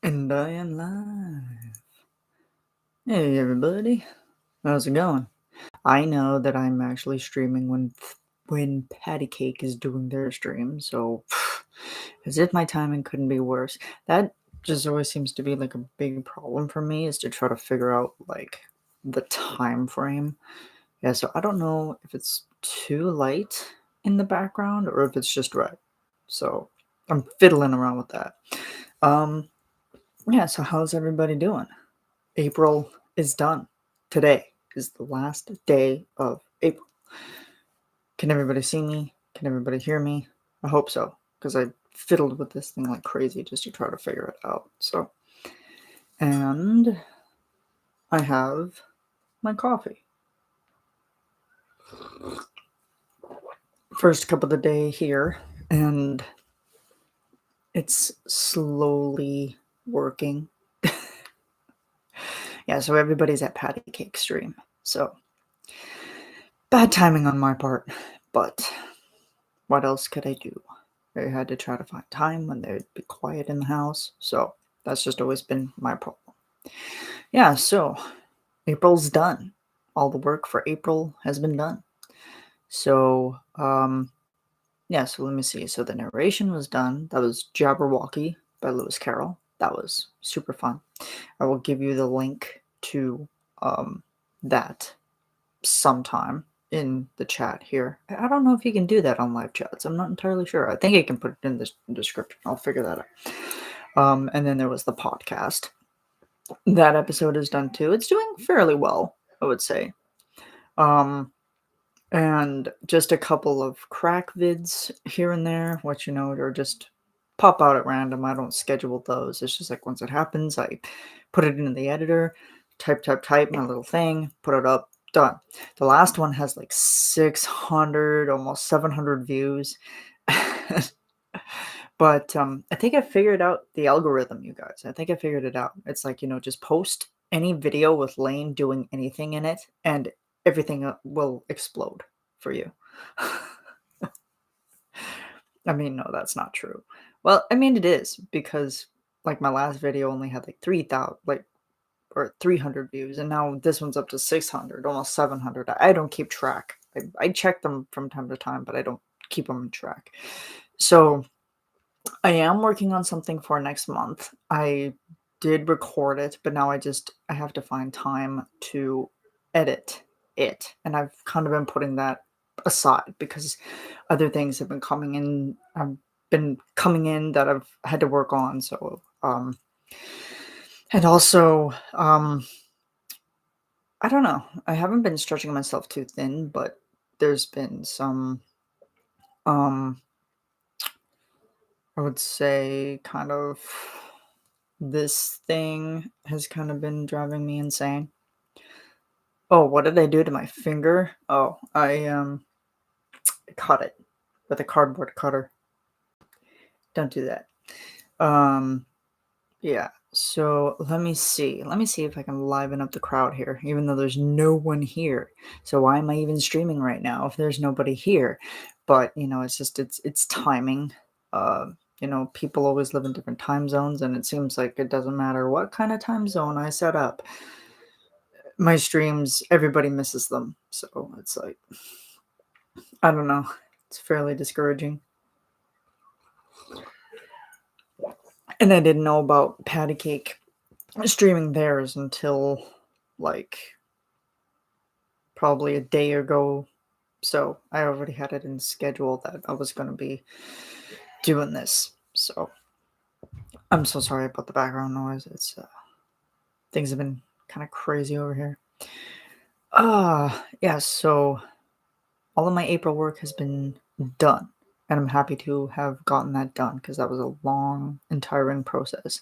And I am live. Hey everybody, how's it going? I know that I'm actually streaming when Patty Cake is doing their stream, so as if my timing couldn't be worse. That just always seems to be like a big problem for me is to try to figure out like the time frame. Yeah, so I don't know if it's too light in the background or if it's just right. So I'm fiddling around with that. Um, yeah, so how's everybody doing? April is done. Today is the last day of April. Can everybody see me? Can everybody hear me? I hope so, because I fiddled with this thing like crazy just to try to figure it out. So, and I have my coffee. First cup of the day here, and it's slowly working. Yeah, so everybody's at Patty Cake stream. So, bad timing on my part, but what else could I do? I had to try to find time when they'd be quiet in the house. So that's just always been my problem. Yeah, so April's done. All the work for April has been done. So, yeah, so let me see. So the narration was done. That was Jabberwocky by Lewis Carroll. That was super fun. I will give you the link to that sometime in the chat here. I don't know if you can do that on live chats. I'm not entirely sure. I think I can put it in the description. I'll figure that out. And then there was the podcast. That episode is done too. It's doing fairly well, I would say. And just a couple of crack vids here and there, which or just pop out at random. I don't schedule those. It's just like once it happens, I put it in the editor, type my little thing, put it up, done. The last one has like 600, almost 700 views. But I think I figured out the algorithm, you guys. I think I figured it out. It's like, just post any video with Lane doing anything in it, and everything will explode for you. I mean, no, that's not true. Well, I mean, it is because like my last video only had like 3,000, like or 300 views, and now this one's up to 600, almost 700. I don't keep track. I check them from time to time, but I don't keep them in track. So I am working on something for next month. I did record it, but now I have to find time to edit it. And I've kind of been putting that aside because other things have been coming in that I've had to work on. So and also I don't know. I haven't been stretching myself too thin, but there's been some um I would say kind of this thing has kind of been driving me insane. Oh, what did I do to my finger? Oh, I cut it with a cardboard cutter. Don't do that. Um yeah. So let me see. Let me see if I can liven up the crowd here, even though there's no one here. So why am I even streaming right now if there's nobody here? But it's just it's timing. People always live in different time zones, and it seems like it doesn't matter what kind of time zone I set up. My streams, everybody misses them. So it's like, I don't know. It's fairly discouraging. And I didn't know about Patty Cake streaming theirs until like probably a day ago. So I already had it in schedule that I was going to be doing this. So I'm so sorry about the background noise. It's things have been kind of crazy over here. Yeah, so all of my April work has been done, and I'm happy to have gotten that done because that was a long and tiring process.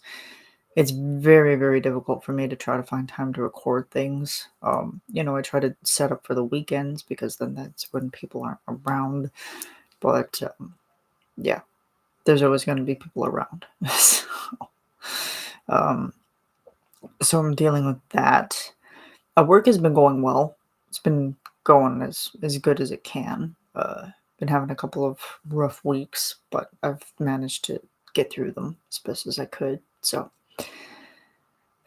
It's very, very difficult for me to try to find time to record things. I try to set up for the weekends because then that's when people aren't around. But yeah, there's always going to be people around. um, so I'm dealing with that. Work has been going well. It's been going as good as it can. Been having a couple of rough weeks, but I've managed to get through them as best as I could. So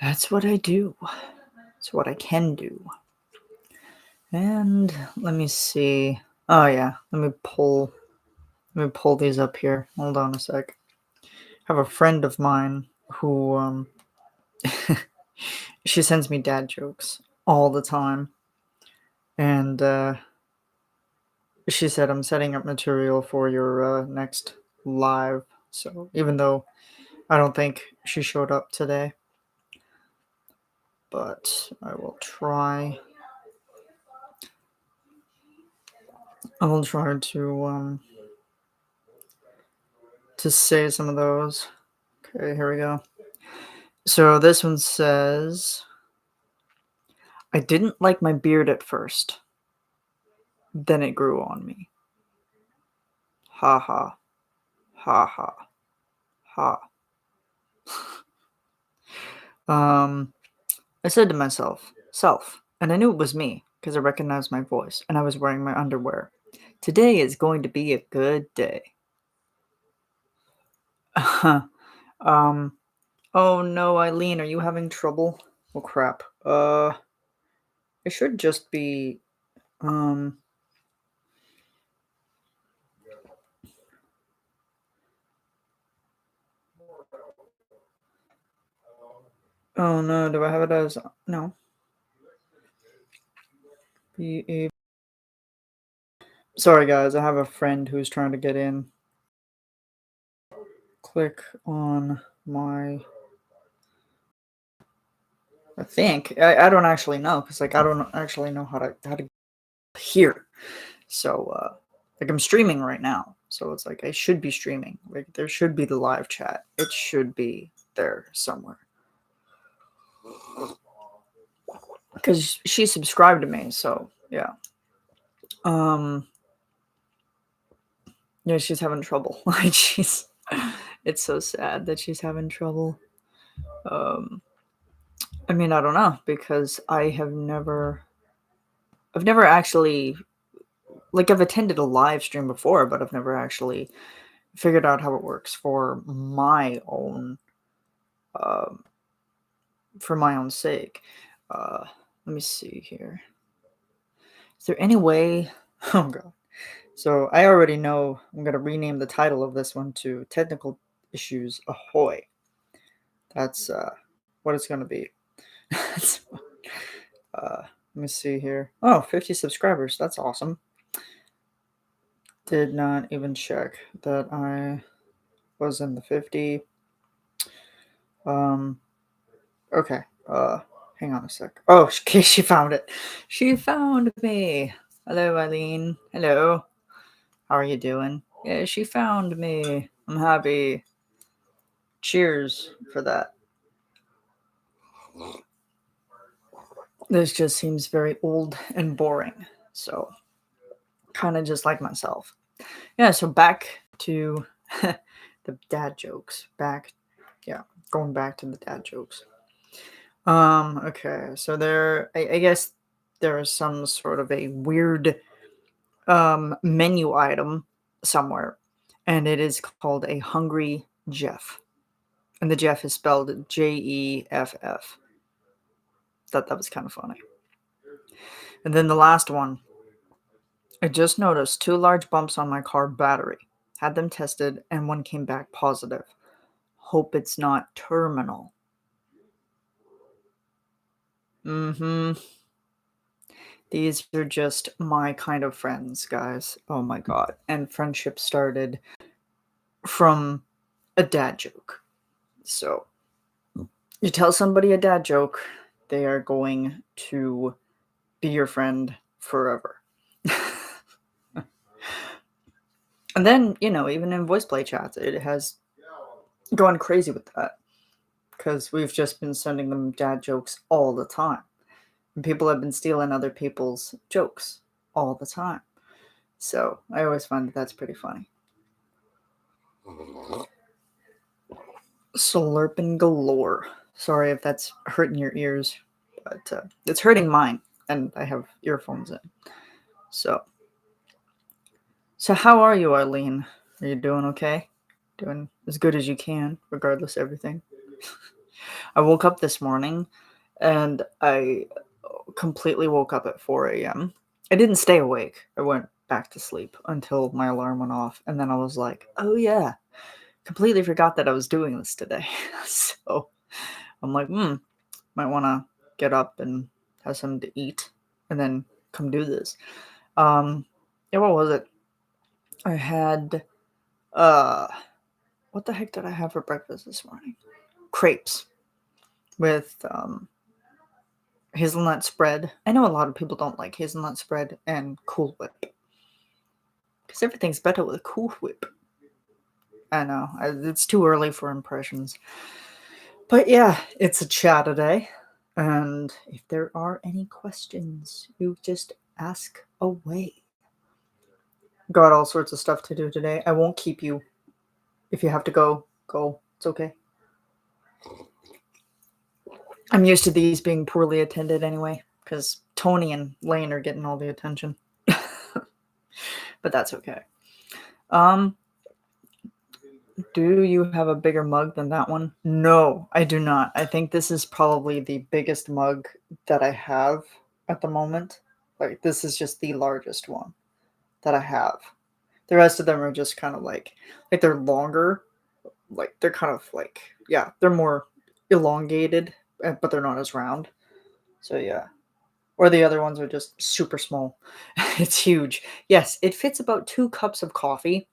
that's what I do. It's what I can do. And let me see. Oh yeah, let me pull these up here. Hold on a sec. I have a friend of mine who she sends me dad jokes all the time, and she said I'm setting up material for your next live. So even though I don't think she showed up today, but I will try. I will try to say some of those. Okay, here we go. So this one says, I didn't like my beard at first. Then it grew on me. Ha ha. Ha ha. Ha. I said to myself, self, and I knew it was me because I recognized my voice and I was wearing my underwear. Today is going to be a good day. um, oh no, Eileen, are you having trouble? Oh crap. It should just be, um, oh no, do I have it as, no. Sorry guys, I have a friend who's trying to get in. Click on my, I think I don't actually know because like I don't actually know how to hear. So like I'm streaming right now, so it's like I should be streaming. Like there should be the live chat. It should be there somewhere because she subscribed to me. So yeah, um, yeah, she's having trouble. Like it's so sad that she's having trouble. Um, I mean, I don't know because I've never actually, like, I've attended a live stream before, but I've never actually figured out how it works um, for my own sake. Uh, let me see here. Is there any way? Oh god. So I already know I'm gonna rename the title of this one to Technical Issues Ahoy. That's what it's gonna be. Let me see here. Oh, 50 subscribers. That's awesome. Did not even check that I was in the 50. Okay. Hang on a sec. Oh, okay, she found it. She found me. Hello, Eileen. Hello. How are you doing? Yeah, she found me. I'm happy. Cheers for that. This just seems very old and boring. So, kind of just like myself. Yeah, so back to the dad jokes. Going back to the dad jokes. Okay, so I guess there is some sort of a weird menu item somewhere, and it is called a Hungry Jeff, and the Jeff is spelled Jeff. Thought that was kind of funny. And then the last one, I just noticed 2 large bumps on my car battery. Had them tested, and one came back positive. Hope it's not terminal. Mm-hmm. These are just my kind of friends, guys. Oh my god. And friendship started from a dad joke. So, you tell somebody a dad joke, they are going to be your friend forever. And then, even in voice play chats, it has gone crazy with that because we've just been sending them dad jokes all the time. And people have been stealing other people's jokes all the time. So I always find that's pretty funny. Slurping galore. Sorry if that's hurting your ears, but it's hurting mine, and I have earphones in. So how are you, Arlene? Are you doing okay? doing as good as you can, regardless of everything. I woke up this morning and I completely woke up at 4 a.m. I didn't stay awake. I went back to sleep until my alarm went off. And then I was like, oh, yeah, completely forgot that I was doing this today. So I'm like, might want to get up and have something to eat and then come do this. Yeah, what was it? I had, uh, what the heck did I have for breakfast this morning? Crepes with hazelnut spread. I know a lot of people don't like hazelnut spread and Cool Whip because everything's better with Cool Whip. I know it's too early for impressions, but yeah, it's a chat today. And if there are any questions, you just ask away. Got all sorts of stuff to do today. I won't keep you. If you have to go, go. It's okay. I'm used to these being poorly attended anyway, because Tony and Lane are getting all the attention. But that's okay. Do you have a bigger mug than that one? No, I do not. I think this is probably the biggest mug that I have at the moment. Like, this is just the largest one that I have. The rest of them are just kind of like they're longer. Like, they're kind of like, yeah, they're more elongated, but they're not as round. So, yeah. Or the other ones are just super small. It's huge. Yes, it fits about 2 cups of coffee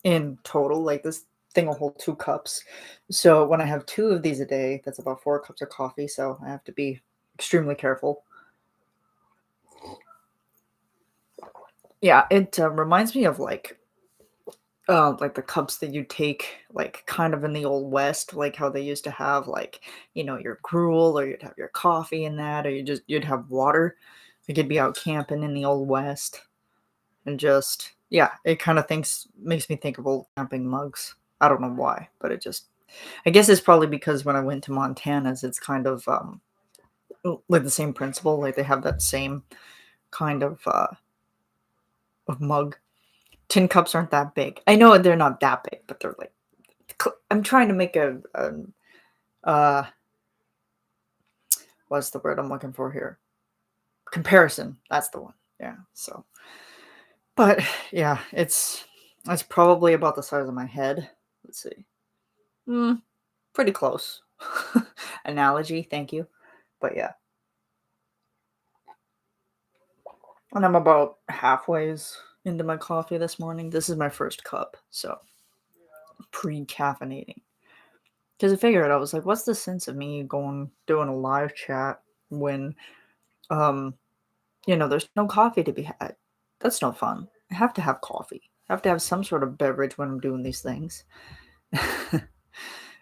in total. Like, this thing will hold 2 cups. So when I have 2 of these a day, that's about 4 cups of coffee. So I have to be extremely careful. Yeah, it reminds me of like the cups that you take like kind of in the old west, like how they used to have like, your gruel, or you'd have your coffee in that, or you'd have water. Like, you'd be out camping in the old west. And just, yeah, it kind of makes me think of old camping mugs. I don't know why, but I guess it's probably because when I went to Montana's, it's kind of like the same principle. Like, they have that same kind of mug. Tin cups aren't that big. I know they're not that big, but they're like, I'm trying to make uh, what's the word I'm looking for here? Comparison. That's the one. Yeah. So, but yeah, it's probably about the size of my head. Let's see. Pretty close. Analogy, thank you. But yeah. And I'm about halfways into my coffee this morning. This is my first cup, so pre-caffeinating. Because I figured, I was like, what's the sense of me doing a live chat when there's no coffee to be had? That's no fun. I have to have coffee. I have to have some sort of beverage when I'm doing these things.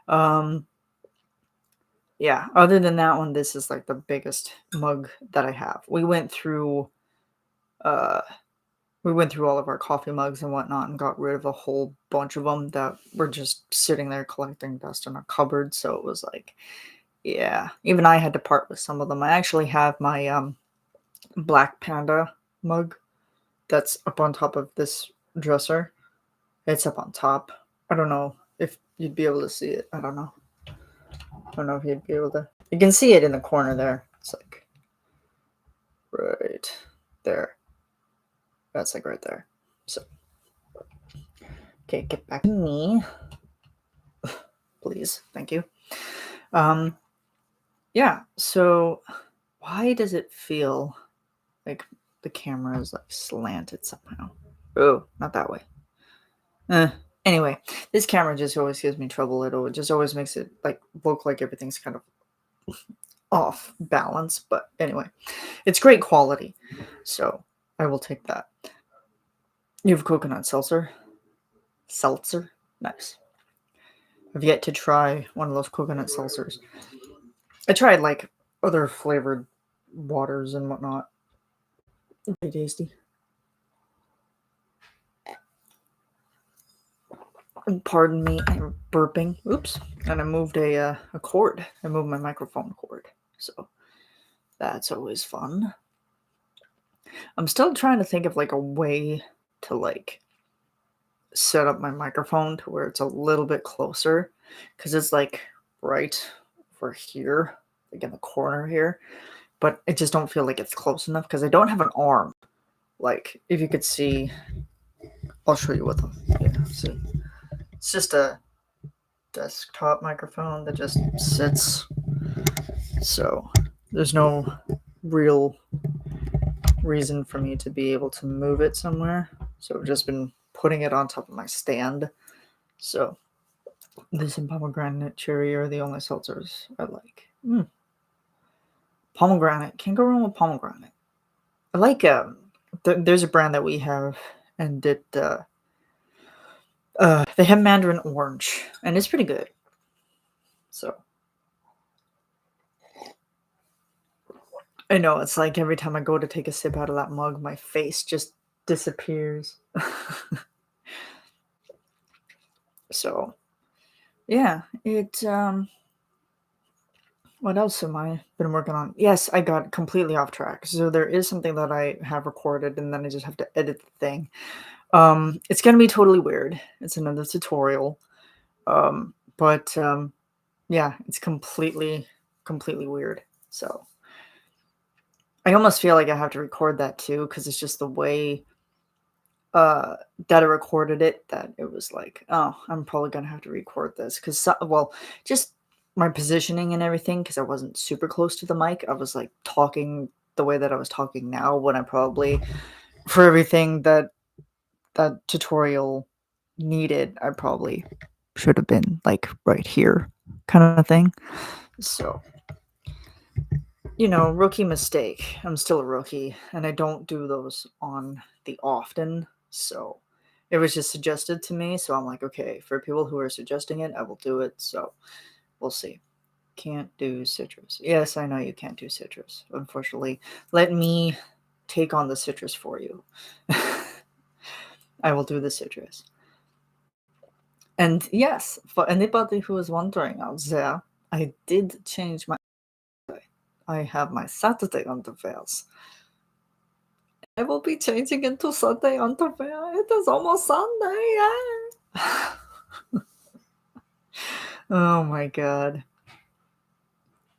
um yeah, other than that one, this is like the biggest mug that I have. Uh we went through all of our coffee mugs and whatnot and got rid of a whole bunch of them that were just sitting there collecting dust in our cupboard. So it was like, yeah, even I had to part with some of them. I actually have my Black Panda mug that's up on top of this dresser. It's up on top. I don't know if you'd be able to see it. I don't know. I don't know if you'd be able to. You can see it in the corner there. It's like right there. That's like right there. So, okay, get back to me. Please. Thank you. Yeah, so why does it feel like the camera is like slanted somehow? Oh, not that way. Anyway, this camera just always gives me trouble. It just always makes it like look like everything's kind of off balance. But anyway, it's great quality, so I will take that. You have coconut seltzer? Seltzer? Nice. I've yet to try one of those coconut seltzers. I tried like other flavored waters and whatnot. Very tasty. Pardon me, I'm burping. Oops. And I moved a cord. I moved my microphone cord. So that's always fun. I'm still trying to think of like a way to like set up my microphone to where it's a little bit closer because it's like right over here, like in the corner here. But I just don't feel like it's close enough because I don't have an arm. Like, if you could see, I'll show you what the. Yeah, see. It's just a desktop microphone that just sits. So there's no real reason for me to be able to move it somewhere. So I've just been putting it on top of my stand. So this and pomegranate cherry are the only seltzers I like. Pomegranate. Can't go wrong with pomegranate. I like there's a brand that we have and they have mandarin orange and it's pretty good. So I know it's like every time I go to take a sip out of that mug, my face just disappears. So yeah, what else am I been working on? Yes, I got completely off track. So there is something that I have recorded and then I just have to edit the thing. It's gonna be totally weird. It's another tutorial. But yeah, it's completely weird. So I almost feel like I have to record that too, because it's just the way that I recorded it that it was like, oh, I'm probably gonna have to record this because well, just my positioning and everything because I wasn't super close to the mic. I was like talking the way that I was talking now when I probably for everything that that tutorial needed, I probably should have been like right here kind of thing. So, rookie mistake. I'm still a rookie and I don't do those on the often. So, it was just suggested to me. So, I'm like, okay, for people who are suggesting it, I will do it. So, we'll see. Can't do citrus. Yes, I know you can't do citrus. Unfortunately, let me take on the citrus for you. I will do the citrus. And yes, for anybody who is wondering out there, I did change my. I have my Saturday underwears. I will be changing into Sunday underwear. It is almost Sunday. Yeah. Oh my god.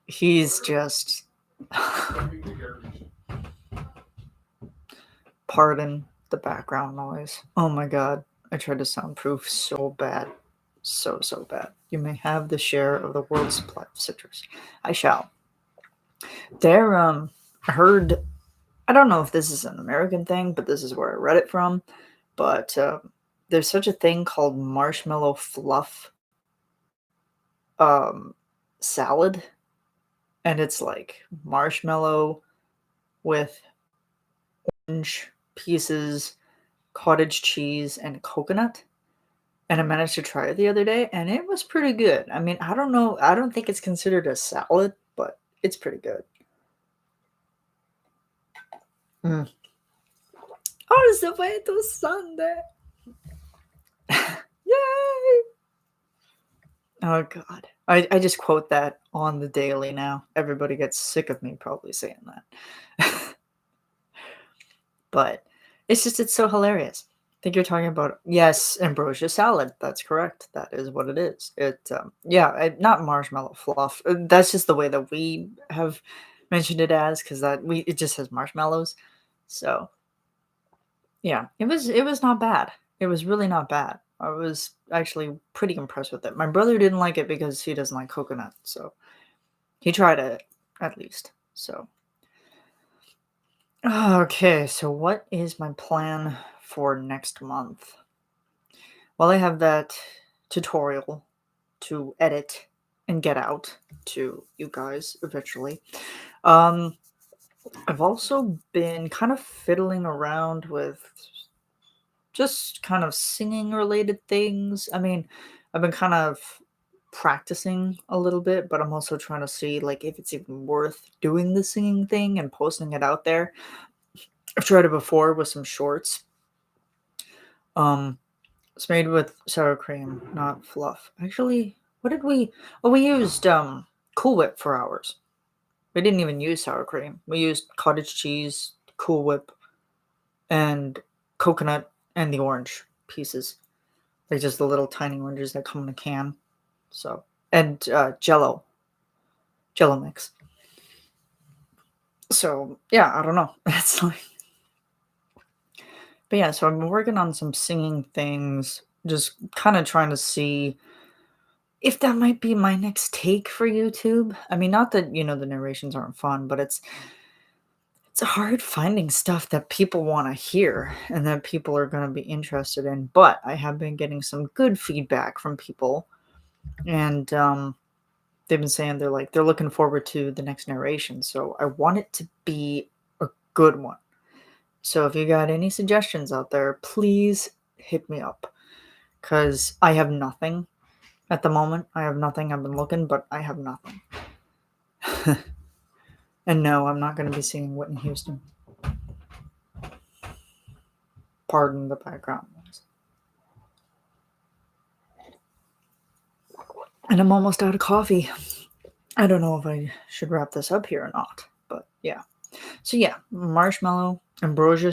He's just. Pardon the background noise. Oh my god. I tried to soundproof so bad. So bad. You may have the share of the world's supply of citrus. I shall. There, I heard. I don't know if this is an American thing, but this is where I read it from. But there's such a thing called marshmallow fluff salad, and it's like marshmallow with orange pieces, cottage cheese, and coconut. And I managed to try it the other day, and it was pretty good. I mean, I don't know. I don't think it's considered a salad, but it's pretty good. Mm. Oh, it's the way to Sunday. Yay! Oh god. I just quote that on the daily now. Everybody gets sick of me probably saying that. But it's so hilarious. I think you're talking about yes, ambrosia salad. That's correct. That is what it is. Not marshmallow fluff. That's just the way that we have mentioned it as because it just has marshmallows. So yeah, it was not bad. It was really not bad. I was actually pretty impressed with it. My brother didn't like it because he doesn't like coconut, so he tried it at least. So okay, so what is my plan for next month? Well, I have that tutorial to edit and get out to you guys eventually. I've also been kind of fiddling around with just kind of singing related things. I mean, I've been kind of practicing a little bit, but I'm also trying to see like if it's even worth doing the singing thing and posting it out there. I've tried it before with some shorts. Um it's made with sour cream, not fluff. Actually, what did we we used Cool Whip for ours. We didn't even use sour cream. We used cottage cheese, Cool Whip, and coconut and the orange pieces. like just the little tiny oranges that come in a can. So and Jello mix. So yeah, I don't know. It's like, but yeah. So I've been working on some singing things, just kind of trying to see if that might be my next take for YouTube. I mean, not that the narrations aren't fun, but it's hard finding stuff that people want to hear and that people are going to be interested in. But I have been getting some good feedback from people, and they've been saying they're looking forward to the next narration. So I want it to be a good one. So if you got any suggestions out there, please hit me up because I have nothing at the moment. I have nothing. I've been looking, but I have nothing. And no, I'm not going to be singing Whitney Houston. Pardon the background noise. And I'm almost out of coffee. I don't know if I should wrap this up here or not, but yeah. So yeah, marshmallow, ambrosia,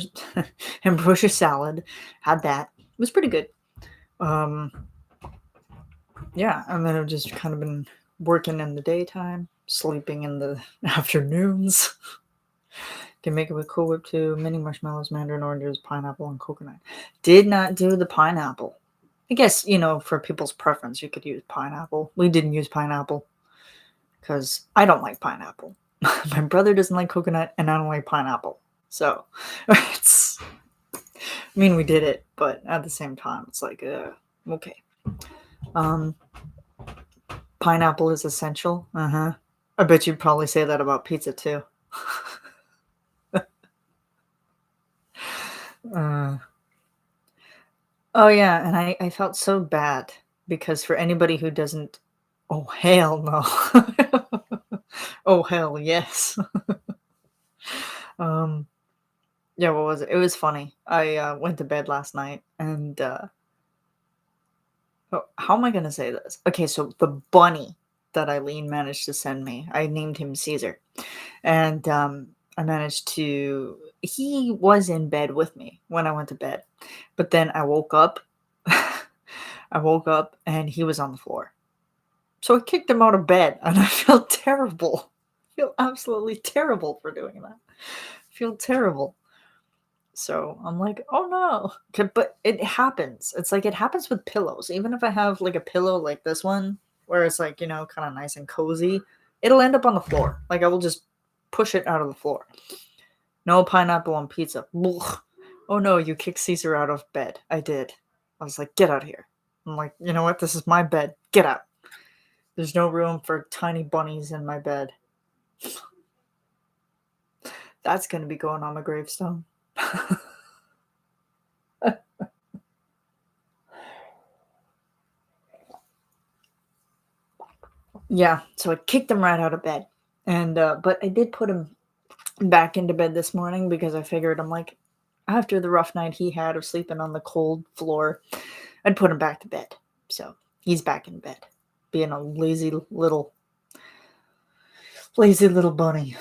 ambrosia salad. Had that. It was pretty good. Um, yeah, and then I've just kind of been working in the daytime, sleeping in the afternoons. Can make it with Cool Whip too. Mini marshmallows, mandarin oranges, pineapple, and coconut. Did not do the pineapple. I guess, for people's preference, you could use pineapple. We didn't use pineapple because I don't like pineapple. My brother doesn't like coconut, and I don't like pineapple. So, it's. I mean, we did it, but at the same time, it's like, okay. Um, Pineapple is essential. Uh huh. I bet you'd probably say that about pizza too. Uh, oh yeah, and I felt so bad because for anybody who doesn't, oh hell no, oh hell yes. um, yeah, what was it? It was funny. I went to bed last night and oh, how am I gonna say this? Okay, so the bunny that Eileen managed to send me, I named him Caesar, and I managed to. He was in bed with me when I went to bed, but then I woke up. I woke up and he was on the floor. So I kicked him out of bed, and I feel terrible. I feel absolutely terrible for doing that. I feel terrible. So I'm like, oh no. But it happens. It's like it happens with pillows. Even if I have like a pillow like this one, where it's like, kind of nice and cozy, it'll end up on the floor. Like I will just push it out of the floor. No pineapple on pizza. Blech. Oh no, you kicked Caesar out of bed. I did. I was like, get out of here. I'm like, you know what? This is my bed. Get out. There's no room for tiny bunnies in my bed. That's going to be going on my gravestone. Yeah, so I kicked him right out of bed. And but I did put him back into bed this morning because I figured I'm like after the rough night he had of sleeping on the cold floor, I'd put him back to bed. So, he's back in bed, being a lazy little bunny.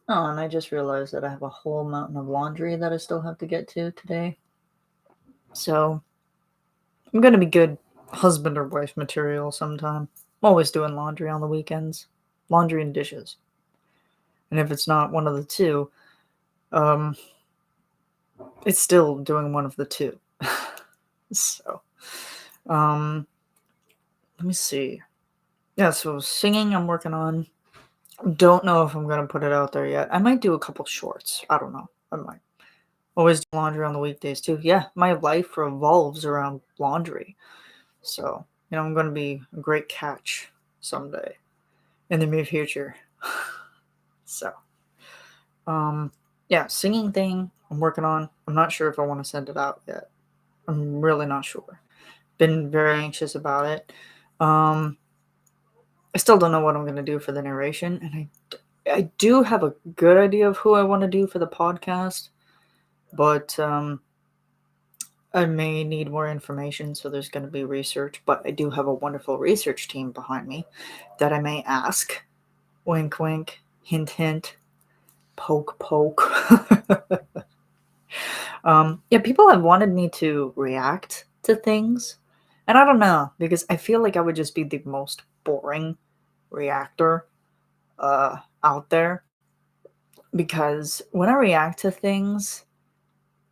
Oh, and I just realized that I have a whole mountain of laundry that I still have to get to today. So, I'm going to be good husband or wife material sometime. I'm always doing laundry on the weekends. Laundry and dishes. And if it's not one of the two, um, it's still doing one of the two. So, um, let me see. Yeah, so singing I'm working on. Don't know if I'm gonna put it out there yet. I might do a couple shorts. I don't know. I might. Always do laundry on the weekdays too. Yeah, my life revolves around laundry. So, I'm gonna be a great catch someday in the near future. So, yeah, singing thing I'm working on. I'm not sure if I want to send it out yet. I'm really not sure. Been very anxious about it. Um, I still don't know what I'm gonna do for the narration, and I do have a good idea of who I want to do for the podcast, but I may need more information, so there's going to be research. But I do have a wonderful research team behind me that I may ask. Wink, wink, hint, hint, poke, poke. Yeah, people have wanted me to react to things, And I don't know, because I feel like I would just be the most boring reactor out there, because when I react to things,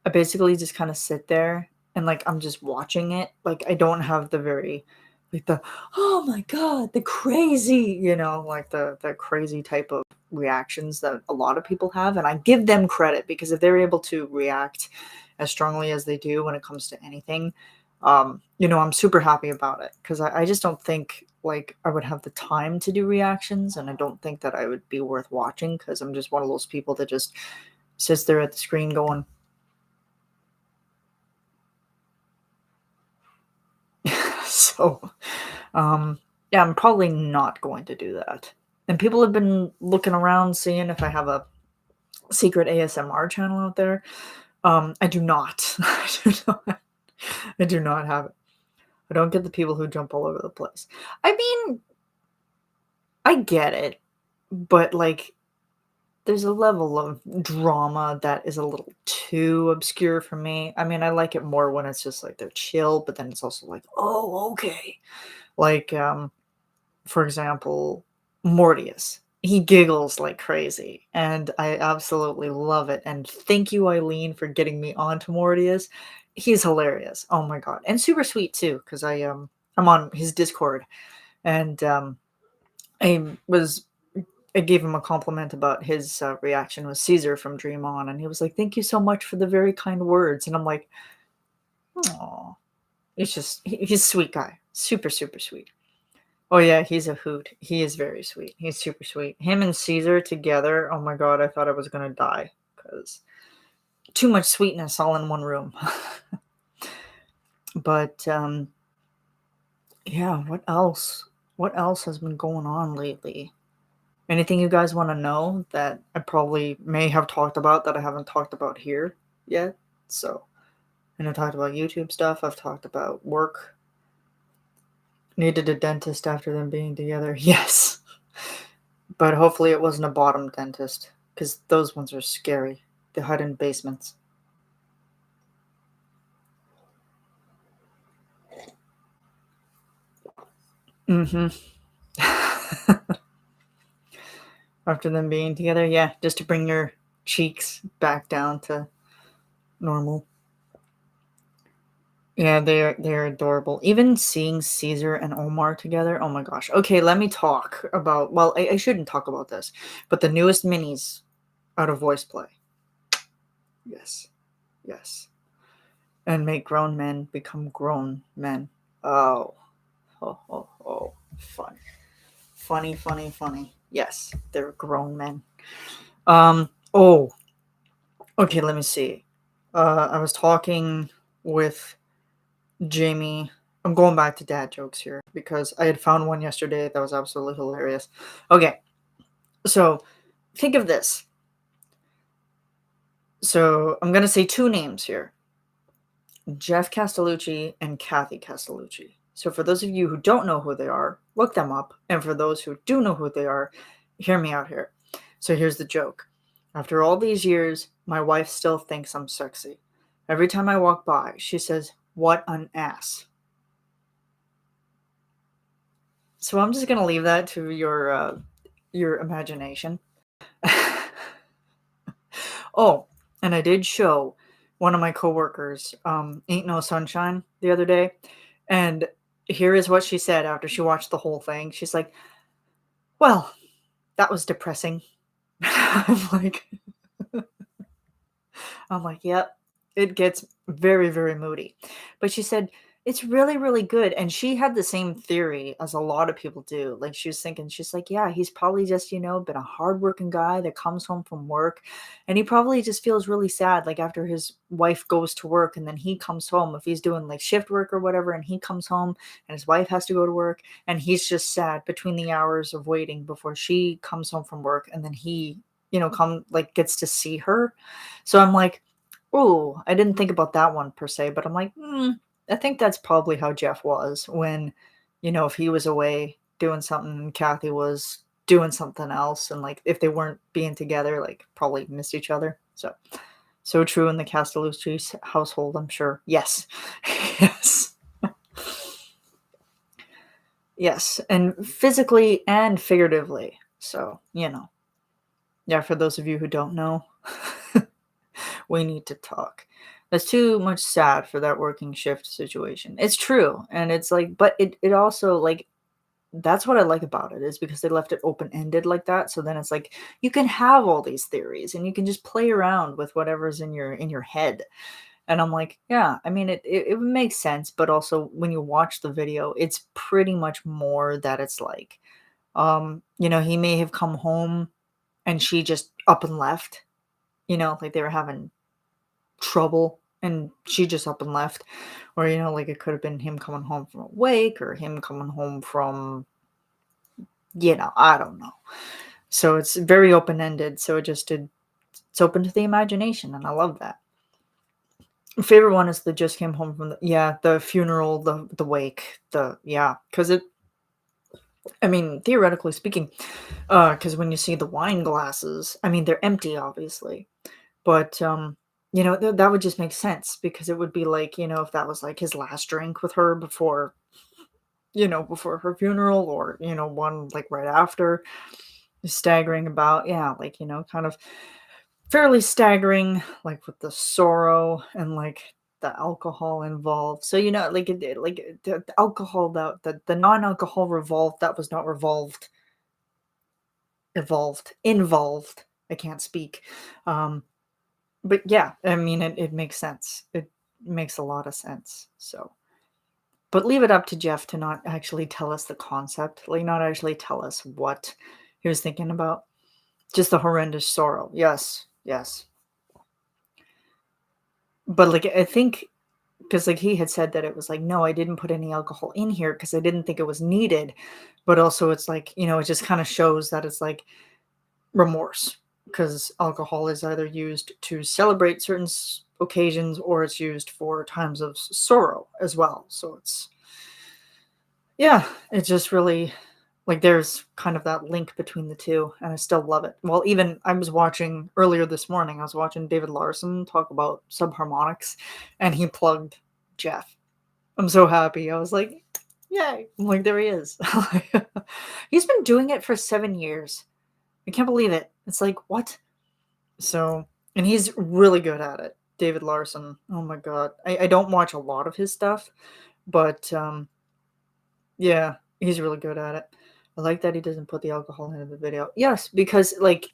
I basically just kind of sit there and like I'm just watching it. Like I don't have the very like the oh my god, the crazy, like the crazy type of reactions that a lot of people have, and I give them credit because if they're able to react as strongly as they do when it comes to anything, I'm super happy about it because I just don't think like I would have the time to do reactions, and I don't think that I would be worth watching because I'm just one of those people that just sits there at the screen going, so, yeah, I'm probably not going to do that. And people have been looking around seeing if I have a secret ASMR channel out there. I do not. I do not have it. I don't get the people who jump all over the place. I mean, I get it, but like there's a level of drama that is a little too obscure for me. I mean, I like it more when it's just like they're chill, but then it's also like, oh, okay. Like, for example, Mortius. He giggles like crazy, and I absolutely love it. And thank you, Eileen, for getting me onto Mortius. He's hilarious. Oh my god, and super sweet too. Because I'm on his Discord, and I was I gave him a compliment about his reaction with Caesar from Dream On, and he was like, "Thank you so much for the very kind words." And I'm like, "Oh, he's a sweet guy, super super sweet." Oh yeah, he's a hoot. He is very sweet. He's super sweet. Him and Caesar together. Oh my god, I thought I was gonna die because too much sweetness all in one room. But yeah, what else? What else has been going on lately? Anything you guys want to know that I probably may have talked about that I haven't talked about here yet? So, and I talked about YouTube stuff. I've talked about work. Needed a dentist after them being together. Yes. But hopefully it wasn't a bottom dentist, because those ones are scary. They hide in basements. Mm-hmm. After them being together, yeah, just to bring your cheeks back down to normal. Yeah, they're adorable. Even seeing Caesar and Omar together, oh my gosh. Okay, let me talk about. Well, I shouldn't talk about this, but the newest minis out of voice play. Yes, yes, and make grown men become grown men. Oh, oh, oh, oh, fun. Funny, funny, funny. Yes, they're grown men. Oh, okay, let me see. I was talking with Jamie. I'm going back to dad jokes here because I had found one yesterday that was absolutely hilarious. Okay, so think of this. So I'm gonna say two names here: Jeff Castellucci and Kathy Castellucci. So for those of you who don't know who they are, look them up. And for those who do know who they are, hear me out here. So here's the joke. After all these years, my wife still thinks I'm sexy. Every time I walk by, she says, "What an ass." So I'm just gonna leave that to your imagination. Oh, and I did show one of my coworkers Ain't No Sunshine the other day, and here is what she said after she watched the whole thing. She's like, "Well, that was depressing." I'm like, "Yep, it gets very, very moody." But she said, "It's really, really good." And she had the same theory as a lot of people do. Like she was thinking, she's like, "Yeah, he's probably just, been a hardworking guy that comes home from work. And he probably just feels really sad, like after his wife goes to work and then he comes home, if he's doing like shift work or whatever, and he comes home and his wife has to go to work, and he's just sad between the hours of waiting before she comes home from work, and then he, come like gets to see her." So I'm like, oh, I didn't think about that one per se, but I'm like, I think that's probably how Jeff was when, if he was away doing something and Kathy was doing something else, and like if they weren't being together, like probably missed each other. So true in the Castellucci's household, I'm sure. Yes, yes. Yes, and physically and figuratively. So, yeah, for those of you who don't know, we need to talk. That's too much sad for that working shift situation. It's true. And it's like, but it also like that's what I like about it is because they left it open ended like that. So then it's like you can have all these theories and you can just play around with whatever's in your head. And I'm like, yeah, I mean it makes sense, but also when you watch the video, it's pretty much more that it's like he may have come home and she just up and left, like they were having trouble and she just up and left. Or, like it could have been him coming home from a wake or him coming home from, I don't know. So it's very open ended. So it's open to the imagination. And I love that. Favorite one is the just came home from the funeral, the wake, because I mean, theoretically speaking, because when you see the wine glasses, I mean, they're empty, obviously, but that would just make sense because it would be like, if that was like his last drink with her before her funeral, or one like right after, staggering about, yeah, like kind of fairly staggering, like with the sorrow and like the alcohol involved. So like the alcohol, the non-alcohol revolved, that was not revolved, evolved, involved. I can't speak. Um, but yeah, I mean it makes sense. It makes a lot of sense. So, but leave it up to Jeff to not actually tell us the concept, like not actually tell us what he was thinking about. Just the horrendous sorrow. Yes, yes. But like I think because like he had said that it was like, no, I didn't put any alcohol in here because I didn't think it was needed. But also it's like, it just kind of shows that it's like remorse, because alcohol is either used to celebrate certain occasions or it's used for times of sorrow as well. So it's just really like there's kind of that link between the two, and I still love it. Well, even I was watching earlier this morning, I was watching David Larson talk about subharmonics, and he plugged Jeff. I'm so happy. I was like, yay. I'm like, there he is. He's been doing it for 7 years. I can't believe it. It's like, what? So, and he's really good at it. David Larson. Oh my God. I don't watch a lot of his stuff, but yeah, he's really good at it. I like that he doesn't put the alcohol into the video. Yes, because like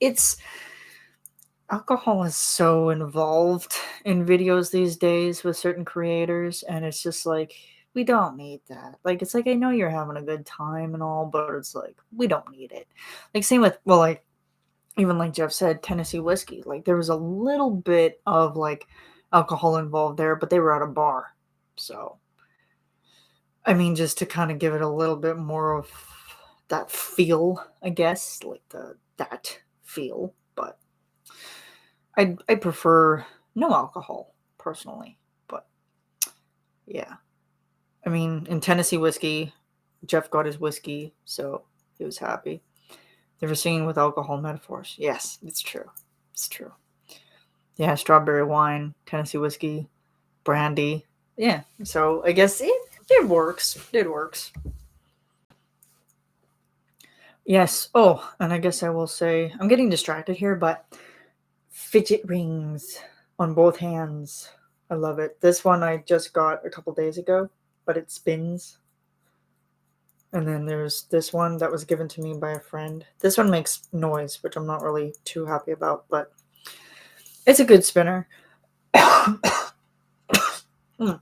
alcohol is so involved in videos these days with certain creators, and it's just like we don't need that. Like it's like I know you're having a good time and all, but it's like we don't need it. Like same with like even like Jeff said, Tennessee whiskey. Like there was a little bit of like alcohol involved there, but they were at a bar. So I mean, just to kind of give it a little bit more of that feel, I guess, like that feel. But I prefer no alcohol personally. But yeah, I mean, in Tennessee whiskey, Jeff got his whiskey, so he was happy. They were singing with alcohol metaphors. Yes, it's true. It's true. Yeah, strawberry wine, Tennessee whiskey, brandy. Yeah, so I guess it works. It works. Yes. Oh, and I guess I will say I'm getting distracted here, but fidget rings on both hands. I love it. This one I just got a couple days ago, but it spins. And then there's this one that was given to me by a friend. This one makes noise, which I'm not really too happy about, but it's a good spinner. Mm,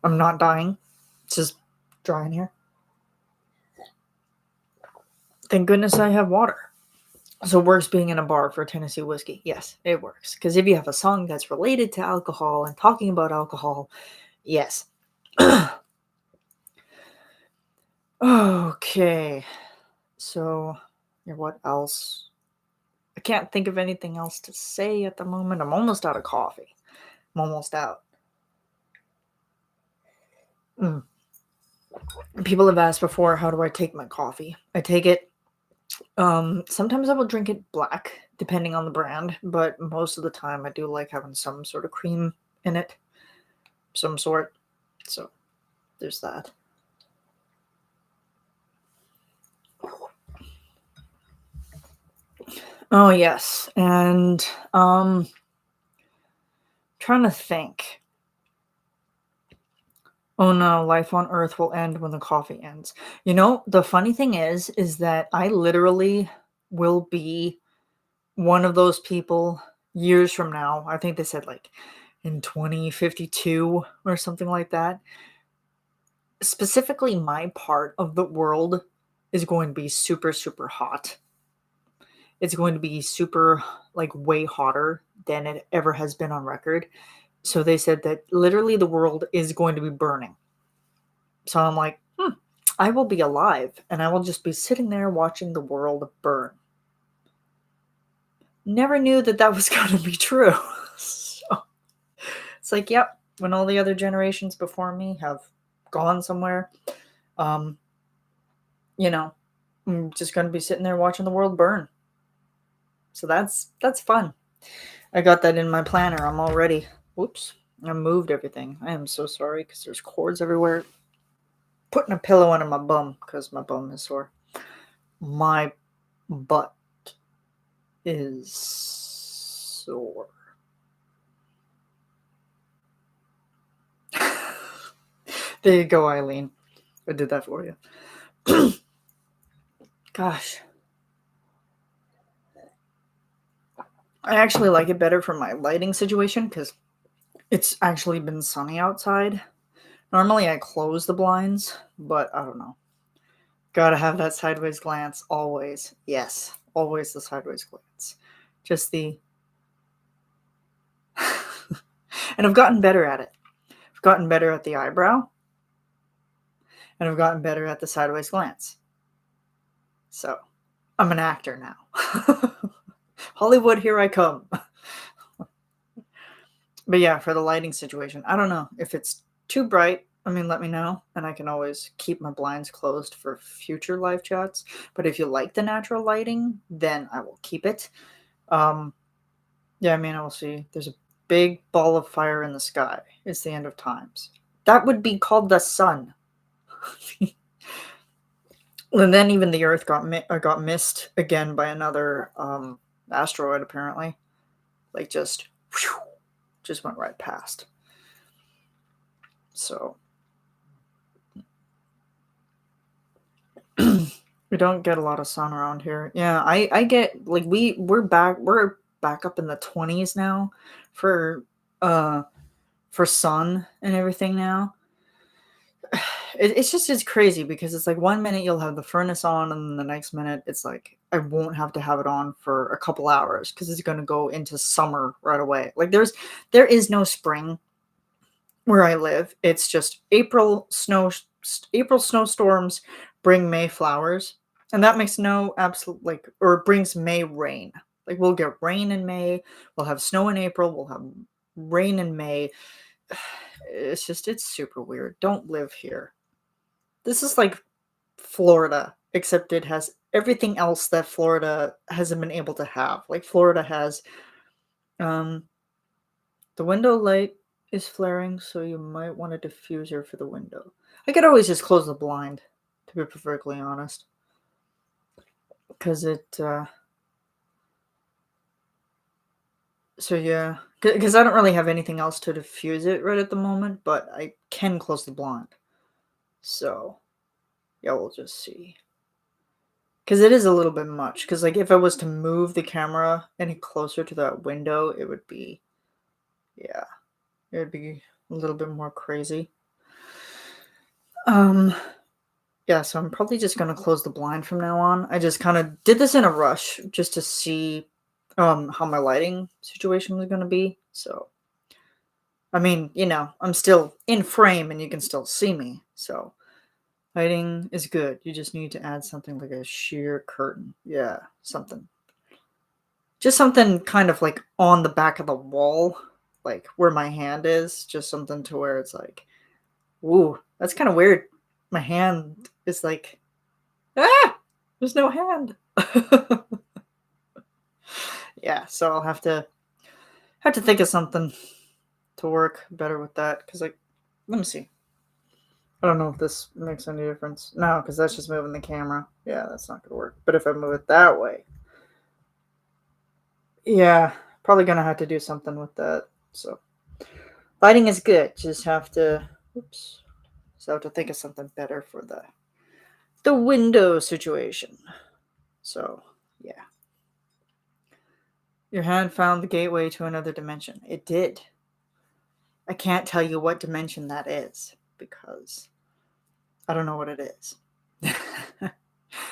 I'm not dying. It's just dry in here. Thank goodness I have water. So it works being in a bar for Tennessee whiskey. Yes, it works. Because if you have a song that's related to alcohol and talking about alcohol, yes. Okay. So, yeah, what else? I can't think of anything else to say at the moment. I'm almost out of coffee. I'm almost out. Mm. People have asked before, how do I take my coffee? I take it Sometimes I will drink it black, depending on the brand, but most of the time I do like having some sort of cream in it, some sort. So there's that. Oh yes, and trying to think. Oh no, life on Earth will end when the coffee ends. You know, the funny thing is that I literally will be one of those people years from now. I think they said like in 2052 or something like that. Specifically, my part of the world is going to be super, super hot. It's going to be super, like, way hotter than it ever has been on record. So they said that literally the world is going to be burning. So I'm like, I will be alive and I will just be sitting there watching the world burn. Never knew that that was going to be true. So it's like, yep, when all the other generations before me have gone somewhere, um, you know, I'm just going to be sitting there watching the world burn. So that's fun. I got that in my planner. I'm all ready. Whoops. I moved everything. I am so sorry because there's cords everywhere. Putting a pillow under my bum because my bum is sore. My butt is sore. There you go, Eileen. I did that for you. Gosh. I actually like it better for my lighting situation because it's actually been sunny outside. Normally I close the blinds, but I don't know. Gotta have that sideways glance always. Yes, always the sideways glance. Just the. And I've gotten better at it. I've gotten better at the eyebrow, and I've gotten better at the sideways glance. So I'm an actor now. Hollywood, here I come. But yeah, for the lighting situation, I don't know if it's too bright. I mean, let me know, and I can always keep my blinds closed for future live chats. But if you like the natural lighting, then I will keep it. Yeah, I mean, I will see. There's a big ball of fire in the sky. It's the end of times. That would be called the sun. And then even the Earth got missed again by another asteroid. Apparently, like just whew, just went right past. So we don't get a lot of sun around here. Yeah, I get like we're back up in the 20s now for uh for sun and everything now. It's crazy because it's like one minute you'll have the furnace on and then the next minute it's like I won't have to have it on for a couple hours because it's going to go into summer right away. Like there is no spring where I live. It's just April snowstorms bring May flowers, and that makes no absolute like or it brings May rain. Like we'll get rain in May, we'll have snow in April, we'll have rain in May. It's super weird. Don't live here. This is like Florida, except it has everything else that Florida hasn't been able to have. Like Florida has um the window light is flaring, so you might want a diffuser for the window. I could always just close the blind, to be perfectly honest. Because so yeah. Because I don't really have anything else to diffuse it right at the moment, but I can close the blind. So, yeah, we'll just see. Because it is a little bit much. Because, like, if I was to move the camera any closer to that window, it would be, yeah, it would be a little bit more crazy. Um, yeah, so I'm probably just gonna close the blind from now on. I just kind of did this in a rush just to see how my lighting situation was gonna be. So I mean, I'm still in frame and you can still see me. So lighting is good. You just need to add something like a sheer curtain. Yeah, something. Just something kind of like on the back of the wall, like where my hand is, just something to where it's like, ooh, that's kind of weird. My hand is like, ah, there's no hand. Yeah, so I'll have to think of something to work better with that. Cause like, let me see. I don't know if this makes any difference. No, because that's just moving the camera. Yeah, that's not gonna work. But if I move it that way, yeah, probably gonna have to do something with that. So lighting is good. Just have to, oops. So I have to think of something better for the window situation. So yeah, your hand found the gateway to another dimension. It did. I can't tell you what dimension that is because I don't know what it is.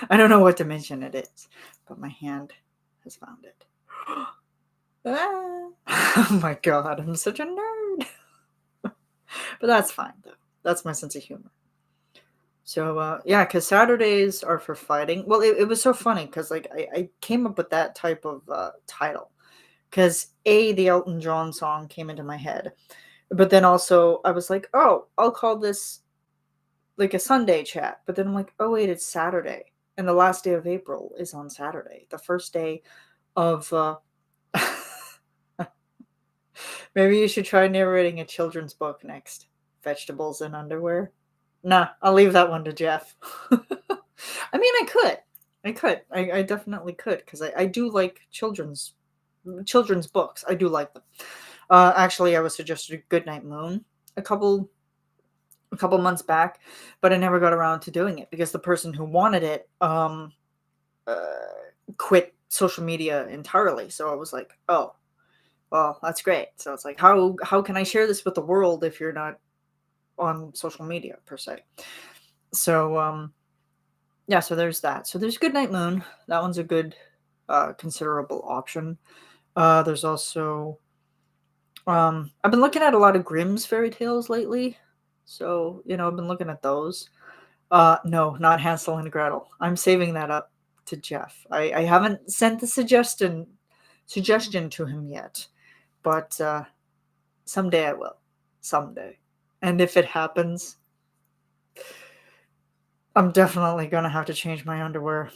I don't know what dimension it is, but my hand has found it. Ah. Oh my god, I'm such a nerd. But that's fine though. That's my sense of humor. So yeah, because Saturdays are for fighting. Well, it was so funny because like I came up with that type of title because the Elton John song came into my head, but then also I was like, oh, I'll call this like a Sunday chat. But then I'm like, oh wait, it's Saturday, and the last day of April is on Saturday, the first day of. Maybe you should try narrating a children's book next. Vegetables and underwear. Nah, I'll leave that one to Jeff. I mean, I could. I definitely could because I do like children's books. I do like them. Actually, I was suggested Goodnight Moon a couple a couple months back, but I never got around to doing it because the person who wanted it uh, quit social media entirely. So I was like, oh, well, that's great. So it's like, how can I share this with the world if you're not on social media per se? So yeah, so there's that. So there's Goodnight Moon. That one's a good considerable option. There's also I've been looking at a lot of Grimm's fairy tales lately. So, I've been looking at those. No, not Hansel and Gretel. I'm saving that up to Jeff. I haven't sent the suggestion to him yet, but someday I will. Someday. And if it happens, I'm definitely gonna have to change my underwear.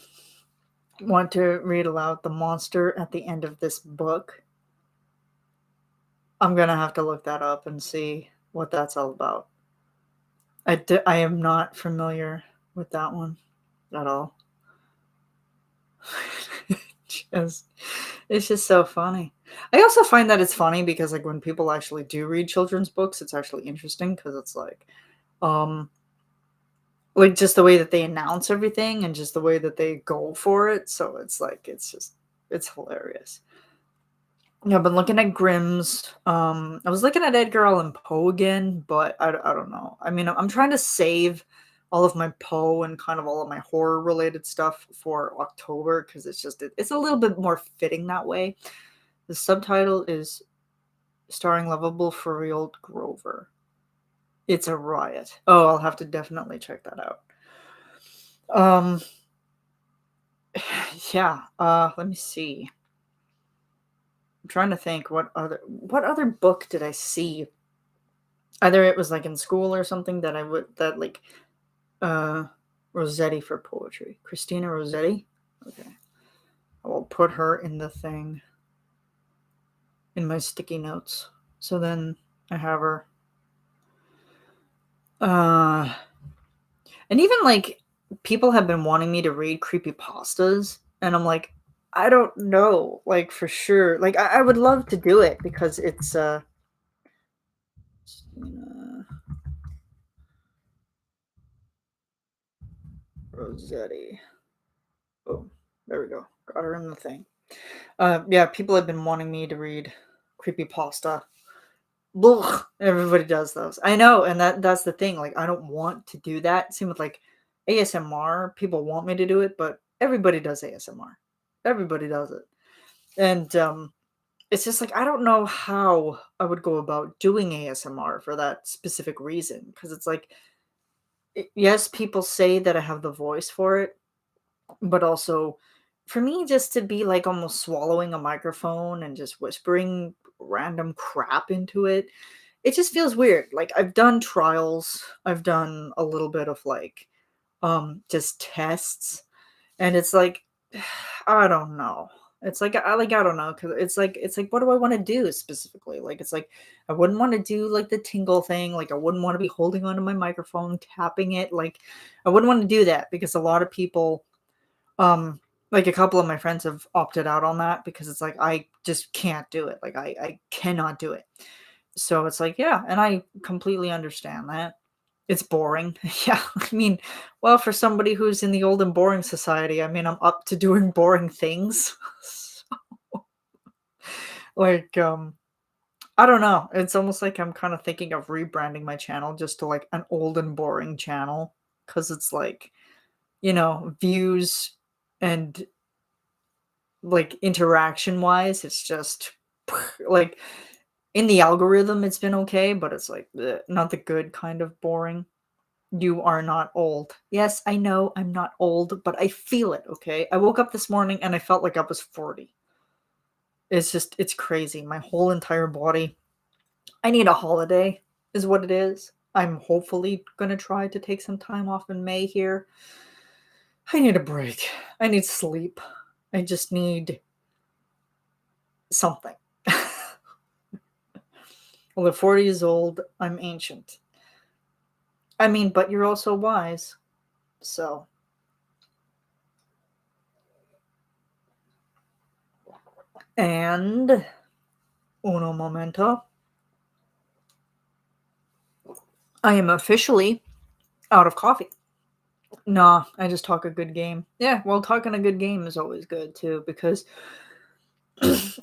Want to read aloud the monster at the end of this book? I'm gonna have to look that up and see what that's all about. I am not familiar with that one at all. just, it's just so funny. I also find that it's funny because like when people actually do read children's books, it's actually interesting because it's um like just the way that they announce everything and just the way that they go for it. So it's like it's hilarious. Yeah, I've been looking at Grimm's. I was looking at Edgar Allan Poe again, but I don't know. I mean, I'm trying to save all of my Poe and kind of all of my horror related stuff for October because it's a little bit more fitting that way. The subtitle is starring lovable furry old Grover. It's a riot. Oh, I'll have to definitely check that out. Um, yeah. Let me see. I'm trying to think what other book did I see? Either it was like in school or something that like uh Rossetti for poetry. Christina Rossetti. Okay. I will put her in the thing in my sticky notes. So then I have her. Uh and even like people have been wanting me to read creepy pastas and I'm like I don't know like for sure. Like I would love to do it because it's Christina Rossetti. Oh, there we go. Got her in the thing. Yeah, people have been wanting me to read creepypasta. Ugh, everybody does those. I know, and that's the thing. Like, I don't want to do that. Same with like ASMR. People want me to do it, but everybody does ASMR. Everybody does it, and it's just like I don't know how I would go about doing ASMR for that specific reason. Because it's like, yes, people say that I have the voice for it, but also for me just to be like almost swallowing a microphone and just whispering random crap into it, it just feels weird. Like I've done trials, I've done a little bit of like just tests, and it's like I don't know. It's like I don't know, because it's like what do I want to do specifically? Like it's like I wouldn't want to do like the tingle thing. Like I wouldn't want to be holding onto my microphone, tapping it. Like I wouldn't want to do that because a lot of people, um, like a couple of my friends have opted out on that because it's like I just can't do it. Like I cannot do it. So it's like, yeah, and I completely understand that. It's boring. Yeah, I mean, well, for somebody who's in the old and boring society, I mean, I'm up to doing boring things. Like, I don't know. It's almost like I'm kind of thinking of rebranding my channel just to like an old and boring channel because it's like, views and like interaction wise, it's just like in the algorithm, it's been okay, but it's like not the good kind of boring. You are not old. Yes, I know I'm not old, but I feel it, okay? I woke up this morning and I felt like I was 40. It's crazy. My whole entire body. I need a holiday, is what it is. I'm hopefully going to try to take some time off in May here. I need a break. I need sleep. I just need something. Well, at 40 years old, I'm ancient. I mean, but you're also wise. So, and uno momento. I am officially out of coffee. Nah, I just talk a good game. Yeah, well, talking a good game is always good too because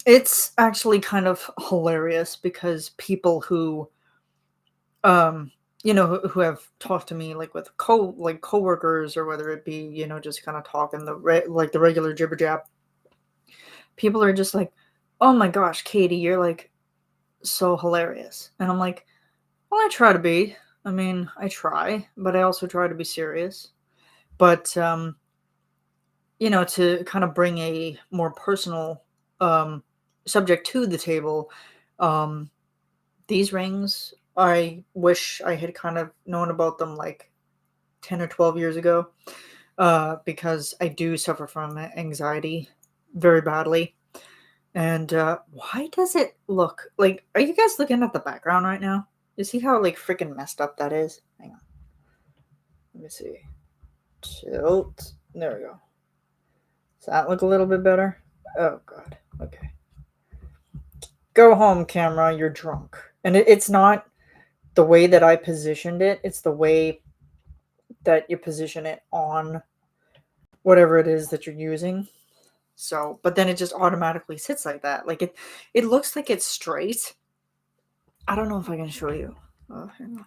it's actually kind of hilarious because people who um who have talked to me like with coworkers or whether it be just kind of talking like the regular jibber jab, people are just like, "Oh my gosh, Katie, you're like so hilarious," and I'm like, "Well, I try to be. I mean, I try, but I also try to be serious." But to kind of bring a more personal um, subject to the table, um, these rings, I wish I had kind of known about them like 10 or 12 years ago because I do suffer from anxiety very badly. And why does it look like, are you guys looking at the background right now? You see how like freaking messed up that is? Hang on. Let me see. Tilt. There we go. Does that look a little bit better? Oh, God. Okay. Go home, camera. You're drunk. And it's not the way that I positioned it, it's the way that you position it on whatever it is that you're using. So, but then it just automatically sits like that. Like it looks like it's straight. I don't know if I can show you. Oh, hang on.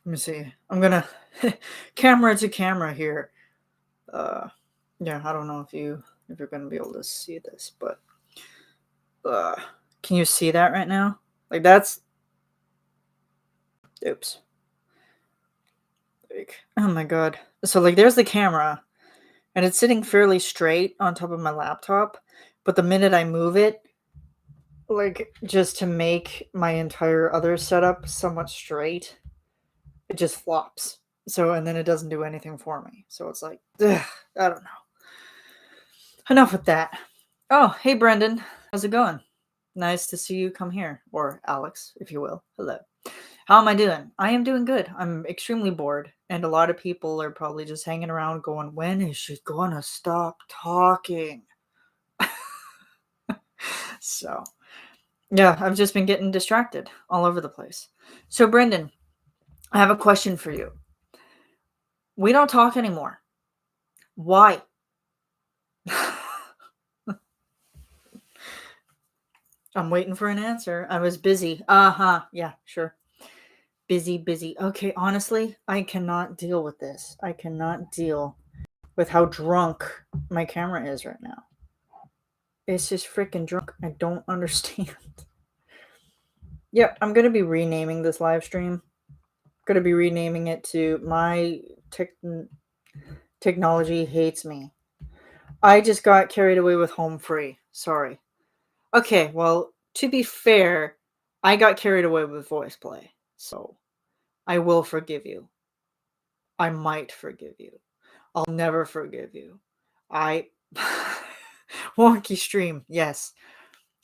Let me see. I'm gonna camera to camera here. Uh, yeah, I don't know if you're gonna be able to see this, but uh, can you see that right now? Like that's oops. Like, oh my god. So like there's the camera and it's sitting fairly straight on top of my laptop, but the minute I move it, like just to make my entire other setup somewhat straight, it just flops. So and then it doesn't do anything for me. So it's like, ugh, I don't know. Enough with that. Oh, hey Brendan, how's it going? Nice to see you come here, or Alex, if you will. Hello. How am I doing? I am doing good. I'm extremely bored, and a lot of people are probably just hanging around going, when is she gonna stop talking? So, yeah, I've just been getting distracted all over the place. So, Brendan, I have a question for you. We don't talk anymore. Why? I'm waiting for an answer. I was busy. Uh-huh. Yeah, sure. Busy, busy. Okay, honestly, I cannot deal with this. I cannot deal with how drunk my camera is right now. It's just freaking drunk. I don't understand. Yep, I'm gonna be renaming this live stream. Gonna be renaming it to my technology hates me. I just got carried away with home free. Sorry. Okay, well, to be fair, I got carried away with voice play. So I will forgive you. I might forgive you. I'll never forgive you. I wonky stream, yes.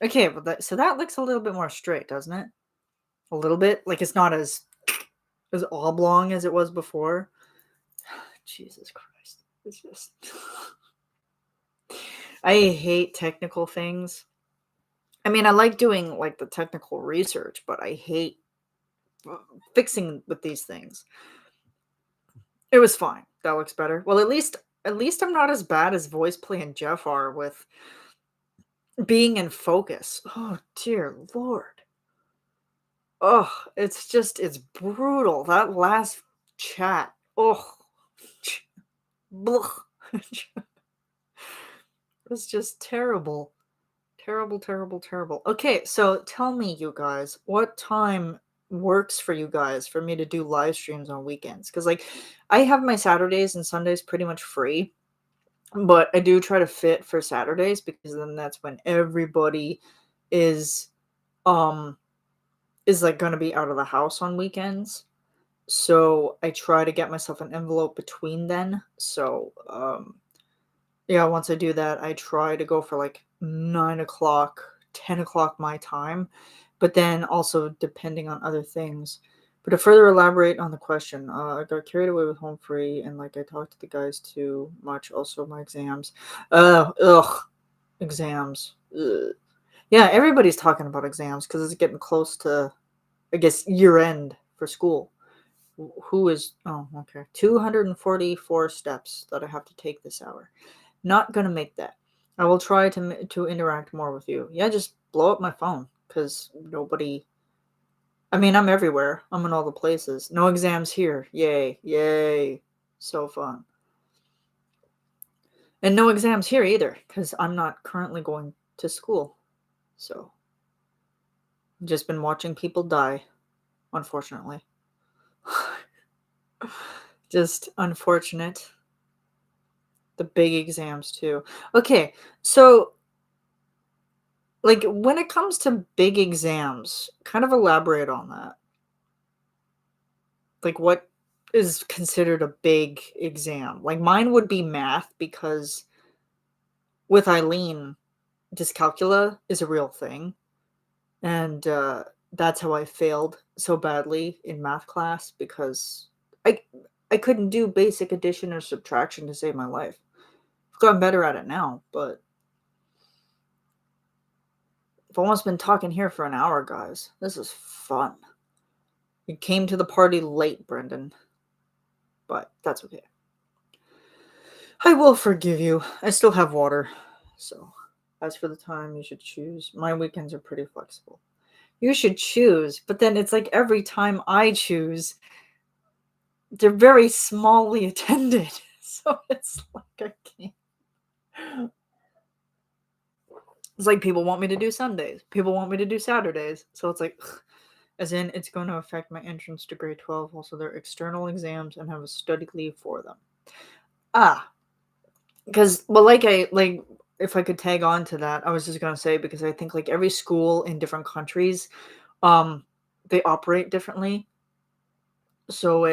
Okay, but that looks a little bit more straight, doesn't it? A little bit? Like, it's not as oblong as it was before? Jesus Christ. It's just I hate technical things. I mean, I like doing, like, the technical research, but I hate fixing with these things. It was fine. That looks better. Well, at least I'm not as bad as Voice Play and Jeff are with being in focus. Oh, dear lord. Oh, it's brutal. That last chat. Oh, it was just terrible. Terrible, terrible, terrible. Okay, so tell me, you guys, what time works for you guys for me to do live streams on weekends? Because, like, I have my Saturdays and Sundays pretty much free, but I do try to fit for Saturdays because then that's when everybody is um like gonna be out of the house on weekends. So I try to get myself an envelope between then. So yeah, once I do that, I try to go for like 9 o'clock, 10 o'clock my time, but then also depending on other things. But to further elaborate on the question, I got carried away with home free and like I talked to the guys too much. Also, my exams. Ugh, exams. Ugh. Yeah, everybody's talking about exams because it's getting close to, I guess, year end for school. Who is, oh, okay. 244 steps that I have to take this hour. Not gonna make that. I will try to interact more with you. Yeah, just blow up my phone because nobody. I mean, I'm everywhere. I'm in all the places. No exams here. Yay, yay, so fun. And no exams here either because I'm not currently going to school. So, just been watching people die, unfortunately. Just unfortunate. The big exams too. Okay, so like when it comes to big exams, kind of elaborate on that. Like what is considered a big exam? Like mine would be math because with Eileen, dyscalculia is a real thing. And that's how I failed so badly in math class because I I couldn't do basic addition or subtraction to save my life. I've gotten better at it now, but I've almost been talking here for an hour, guys. This is fun. You came to the party late, Brendan, but that's okay. I will forgive you. I still have water. So, as for the time you should choose, my weekends are pretty flexible. You should choose, but then it's like every time I choose, they're very smallly attended. So it's like I can't. It's like people want me to do Sundays. People want me to do Saturdays. So it's like, as in, it's going to affect my entrance to grade 12. Also, their external exams and have a study leave for them. Ah, because, well, like, if I could tag on to that, I was just gonna say because I think like every school in different countries, um, they operate differently. So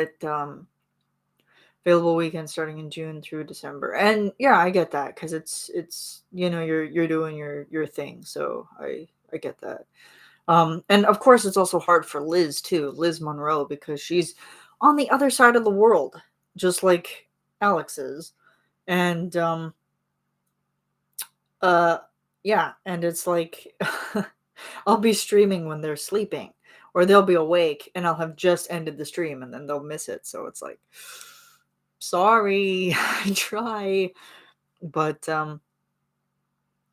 available weekends starting in June through December, and yeah, I get that because it's you're doing your thing, so I get that. And of course, it's also hard for Liz too, Liz Monroe, because she's on the other side of the world, just like Alex is, and Uh, yeah, and it's like I'll be streaming when they're sleeping, or they'll be awake, and I'll have just ended the stream, and then they'll miss it. So it's like, sorry, I try, but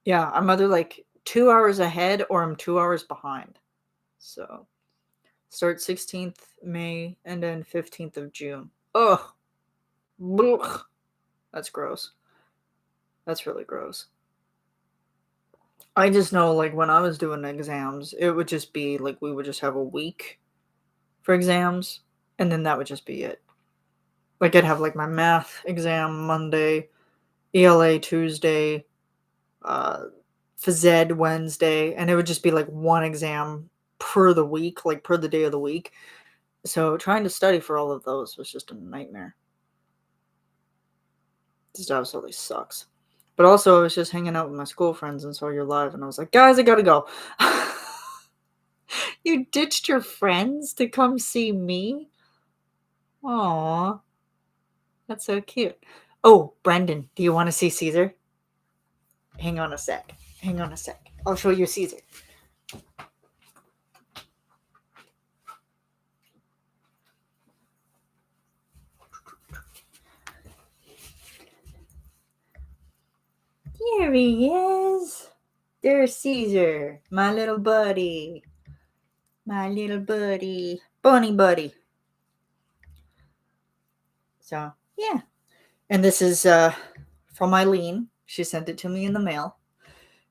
yeah, I'm either like 2 hours ahead or I'm 2 hours behind. So start 16th May and then 15th of June. Ugh, blech. That's gross. That's really gross. I just know, like, when I was doing exams, it would just be like we would just have a week for exams, and then that would just be it. Like, I'd have like my math exam Monday, ELA Tuesday, uh, phys ed Wednesday, and it would just be like one exam per the week, like per the day of the week. So trying to study for all of those was just a nightmare. Just absolutely sucks. But also, I was just hanging out with my school friends and saw your live, and I was like, guys, I gotta go. You ditched your friends to come see me? Aw, that's so cute. Oh, Brendan, do you want to see Caesar? Hang on a sec. Hang on a sec. I'll show you Caesar. Here he is. There's Caesar, my little buddy. My little buddy. Bunny buddy. So, yeah. And this is from Eileen. She sent it to me in the mail.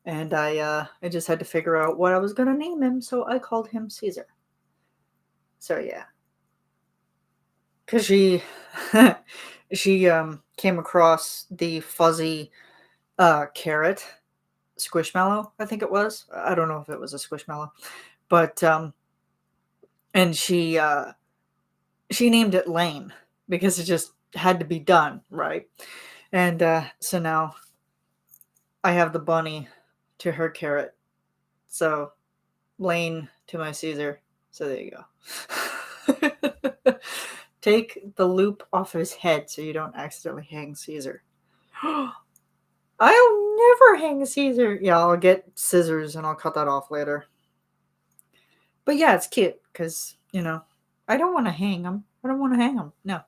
And I just had to figure out what I was going to name him, so I called him Caesar. So, yeah. Because she came across the fuzzy carrot squishmallow, I think it was. I don't know if it was a squishmallow. But and she named it Lane because it just had to be done, right? And so now I have the bunny to her carrot. So Lane to my Caesar. So there you go. Take the loop off his head so you don't accidentally hang Caesar. I'll never hang Caesar. Yeah, I'll get scissors and I'll cut that off later. But yeah, it's cute because, I don't want to hang him. I don't want to hang him. No.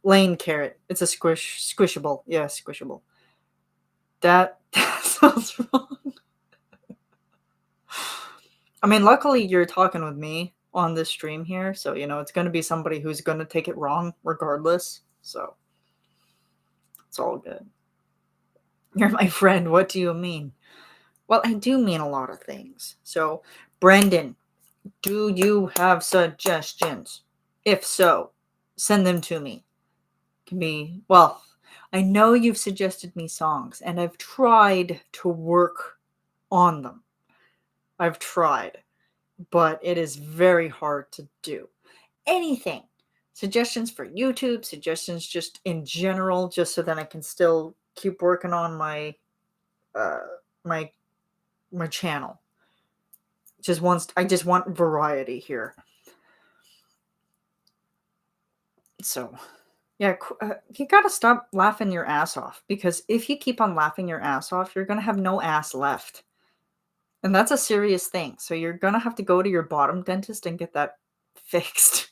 Lane carrot. It's a squishable. Yeah, squishable. That sounds wrong. I mean, luckily you're talking with me on this stream here, so it's going to be somebody who's going to take it wrong regardless. So it's all good. You're my friend. What do you mean? Well, I do mean a lot of things. So, Brendan, do you have suggestions? If so, send them to me. Can be, well, I know you've suggested me songs, and I've tried to work on them. I've tried, but it is very hard to do. Anything. Suggestions for YouTube, suggestions just in general, just so that I can still keep working on my my channel. I just want variety here. So, yeah, you gotta stop laughing your ass off, because if you keep on laughing your ass off, you're gonna have no ass left. And that's a serious thing. So you're gonna have to go to your bottom dentist and get that fixed.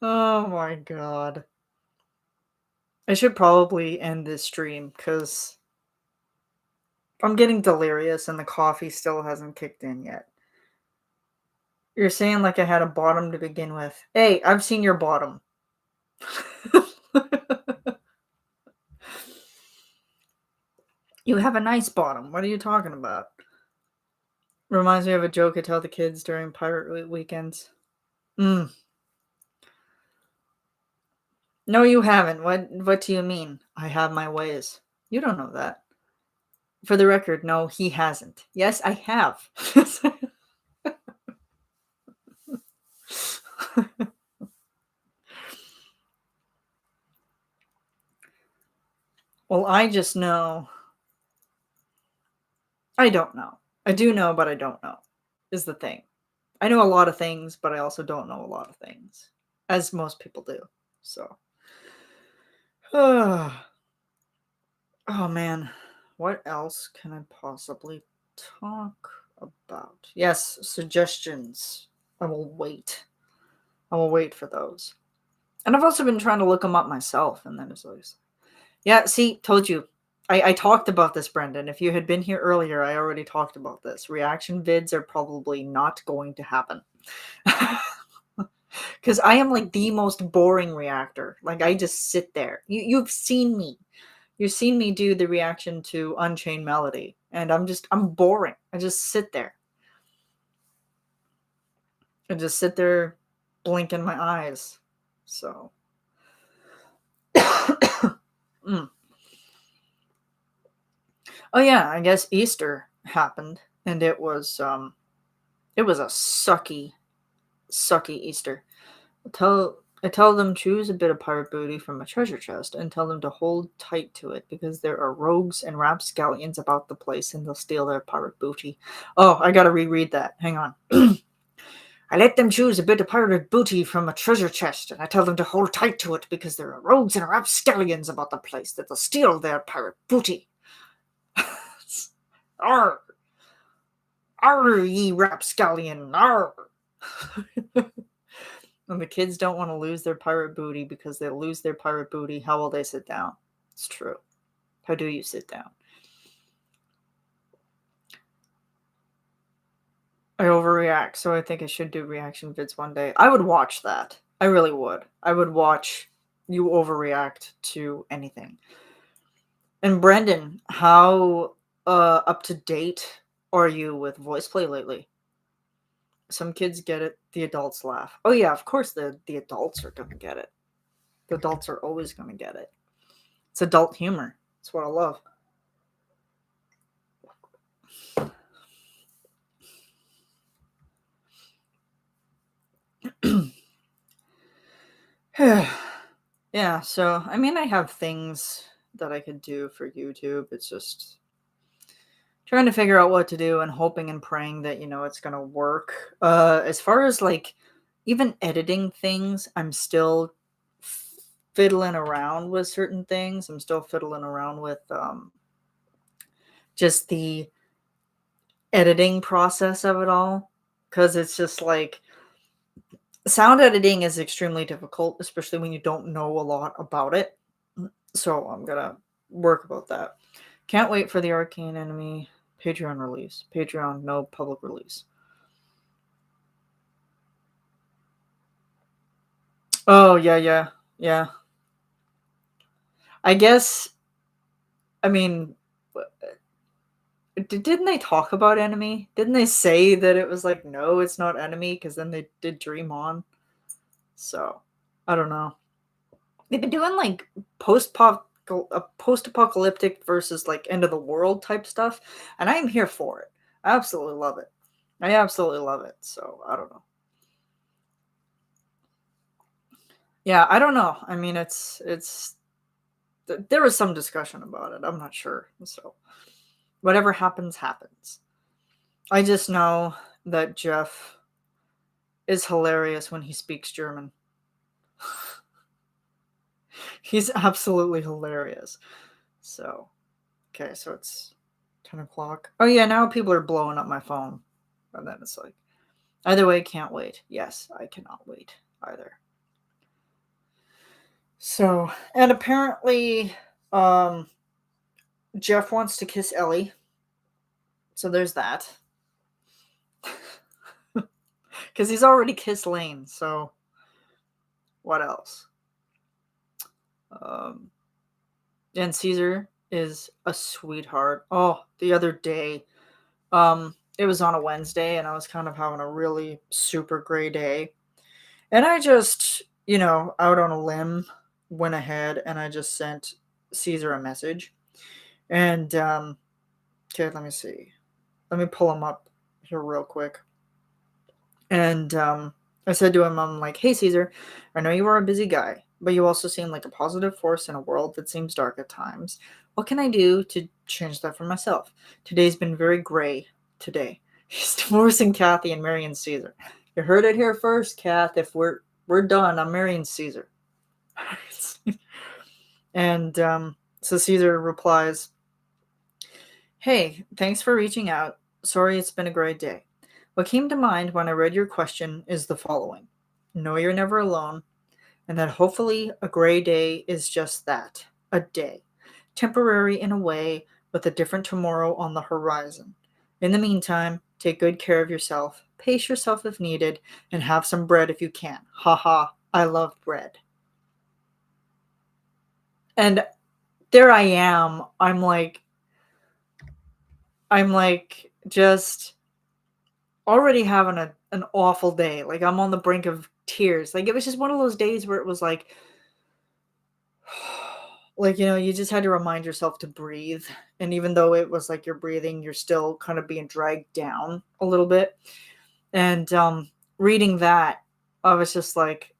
Oh my god. I should probably end this stream because I'm getting delirious and the coffee still hasn't kicked in yet. You're saying like I had a bottom to begin with. Hey, I've seen your bottom. You have a nice bottom. What are you talking about? Reminds me of a joke I tell the kids during pirate weekends. No, you haven't. What do you mean? I have my ways. You don't know that. For the record, no, he hasn't. Yes, I have. Well, I just know. I don't know. I do know, but I don't know, is the thing. I know a lot of things, but I also don't know a lot of things, as most people do. So. Oh man. What else can I possibly talk about? Yes, suggestions. I will wait. I will wait for those. And I've also been trying to look them up myself, and then it's like, yeah, see, told you. I talked about this, Brendan. If you had been here earlier, I already talked about this. Reaction vids are probably not going to happen. Because I am like the most boring reactor. Like, I just sit there. You've seen me. You've seen me do the reaction to Unchained Melody. And I'm boring. I just sit there. I just sit there blinking my eyes. So. Oh yeah, I guess Easter happened, and it was a sucky Easter. I tell them choose a bit of pirate booty from a treasure chest and tell them to hold tight to it because there are rogues and rapscallions about the place and they'll steal their pirate booty. Oh, I gotta reread that. Hang on. I let them choose a bit of pirate booty from a treasure chest, and I tell them to hold tight to it because there are rogues and rapscallions about the place that will steal their pirate booty. Arr! Arr, ye rapscallion! Arr! And the kids don't want to lose their pirate booty because they'll lose their pirate booty. How will they sit down? It's true. How do you sit down? I overreact, so I think I should do reaction vids one day. I would watch that. I really would. I would watch you overreact to anything. And Brendan, how up to date are you with voice play lately? Some kids get it, the adults laugh. Oh yeah, of course the adults are gonna get it. The adults are always gonna get it. It's adult humor. That's what I love. Yeah, so I mean I have things that I could do for YouTube. It's just trying to figure out what to do and hoping and praying that it's gonna work. As far as like even editing things, I'm still fiddling around with certain things. I'm still fiddling around with just the editing process of it all, because it's just like sound editing is extremely difficult, especially when you don't know a lot about it. So I'm gonna work about that. Can't wait for the Arcane Enemy Patreon release. Patreon, no public release. Oh, yeah. I guess, I mean, didn't they talk about Enemy? Didn't they say that it was like, no, it's not Enemy, because then they did Dream On? So, I don't know. They've been doing like post-apocalyptic versus like end of the world type stuff, and I am here for it. I absolutely love it. I absolutely love it. So, I don't know. Yeah, I don't know. I mean, there was some discussion about it. I'm not sure. So, whatever happens, happens. I just know that Jeff is hilarious when he speaks German. He's absolutely hilarious. So, okay, so it's 10 o'clock. Oh, yeah, now people are blowing up my phone. And then it's like, either way, can't wait. Yes, I cannot wait either. So, and apparently, Jeff wants to kiss Ellie. So there's that. Because he's already kissed Lane, so what else? And Caesar is a sweetheart. Oh, the other day, it was on a Wednesday, and I was kind of having a really super gray day. And I just, out on a limb, went ahead and I just sent Caesar a message. And, okay, let me see. Let me pull him up here real quick. And I said to him, I'm like, hey, Caesar, I know you are a busy guy, but you also seem like a positive force in a world that seems dark at times. What can I do to change that for myself? Today's been very gray today. He's divorcing Kathy and marrying Caesar. You heard it here first, Kath. If we're done, I'm marrying Caesar. And so Caesar replies, hey, thanks for reaching out. Sorry it's been a great day. What came to mind when I read your question is the following. Know you're never alone, and that hopefully a gray day is just that, a day. Temporary in a way, with a different tomorrow on the horizon. In the meantime, take good care of yourself, pace yourself if needed, and have some bread if you can. Haha, I love bread. And there I am. I'm like just already having an awful day. Like I'm on the brink of tears. Like it was just one of those days where it was like you just had to remind yourself to breathe. And even though it was like you're breathing, you're still kind of being dragged down a little bit. And reading that, I was just like,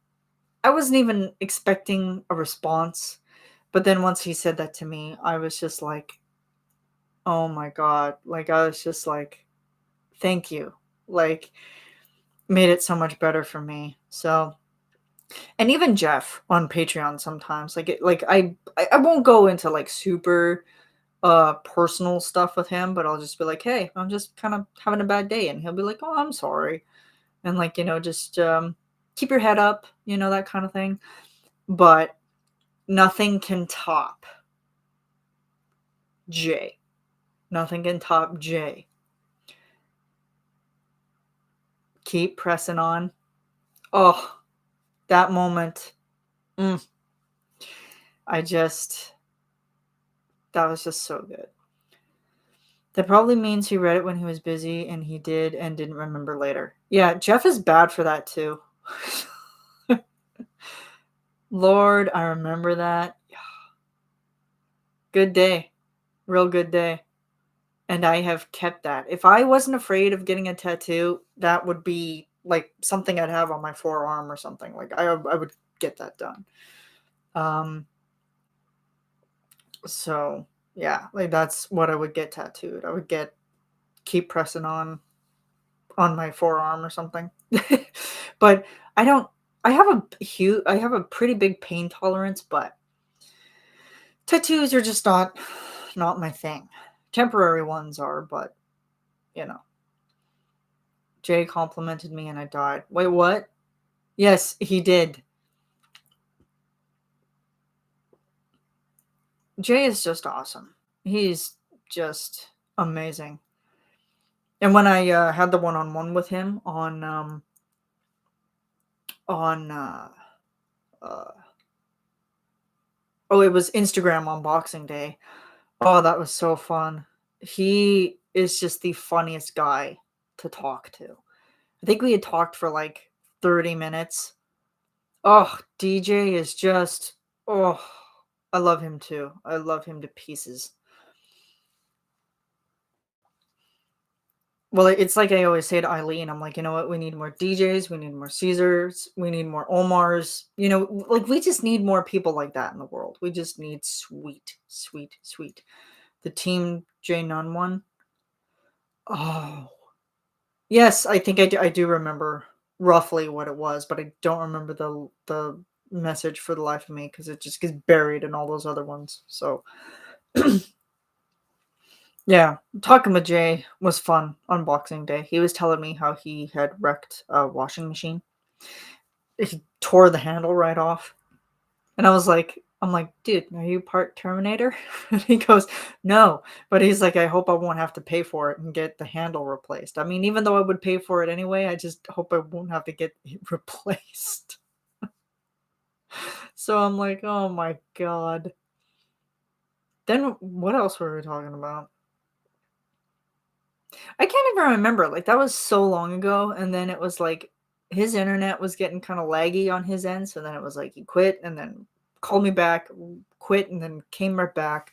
I wasn't even expecting a response, but then once he said that to me, I was just like, "Oh my god." Like, I was just like, "Thank you." Like, made it so much better for me. So, and even Jeff on Patreon sometimes, I won't go into, like, super, personal stuff with him, but I'll just be like, "Hey, I'm just kind of having a bad day," and he'll be like, "Oh, I'm sorry." And, like, just, keep your head up, that kind of thing. But nothing can top Jay. Nothing can top Jay. Keep pressing on. Oh, that moment. Mm, I just that was just so good. That probably means he read it when he was busy and he did and didn't remember later. Yeah, Jeff is bad for that too. Lord, I remember that. Good day. Real good day. And I have kept that. If I wasn't afraid of getting a tattoo, that would be like something I'd have on my forearm or something. Like I would get that done. Um so yeah, like that's what I would get tattooed. I would get keep pressing on my forearm or something. But I don't I have a pretty big pain tolerance, but tattoos are just not my thing. Temporary ones are, but you know. Jay complimented me and I died. Wait, what? Yes, he did. Jay is just awesome. He's just amazing. And when I had the one-on-one with him on uh oh, it was Instagram on Boxing Day. Oh, that was so fun. He is just the funniest guy to talk to. I think we had talked for like 30 minutes. Oh, DJ is just oh, I love him too. I love him to pieces. Well, it's like I always say to Eileen, I'm like, you know what? We need more DJs, we need more Caesars, we need more Omars. Like we just need more people like that in the world. We just need sweet, sweet, sweet. The Team J Nunn one. Oh, yes, I think I do remember roughly what it was, but I don't remember the message for the life of me because it just gets buried in all those other ones. So yeah, talking with Jay was fun on Boxing Day. He was telling me how he had wrecked a washing machine. He tore the handle right off. And I'm like, dude, are you part Terminator? And he goes, no. But he's like, I hope I won't have to pay for it and get the handle replaced. I mean, even though I would pay for it anyway, I just hope I won't have to get it replaced. So I'm like, oh my God. Then what else were we talking about? I can't even remember. Like that was so long ago. And then it was like his internet was getting kind of laggy on his end. So then it was like he quit and then called me back, quit, and then came right back.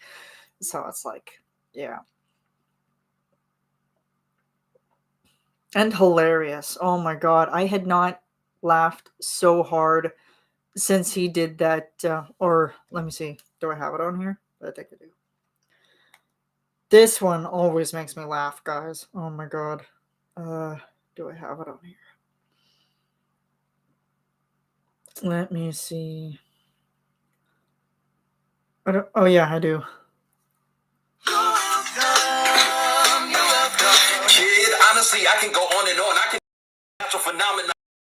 So it's like, yeah. And hilarious. Oh my god. I had not laughed so hard since he did that. Or let me see. Do I have it on here? I think I do. This one always makes me laugh, guys. Oh my god. Uh, do I have it on here? Let me see. I don't. Oh yeah, I do. Kid, honestly, I can go on and on. I can natural phenomenon.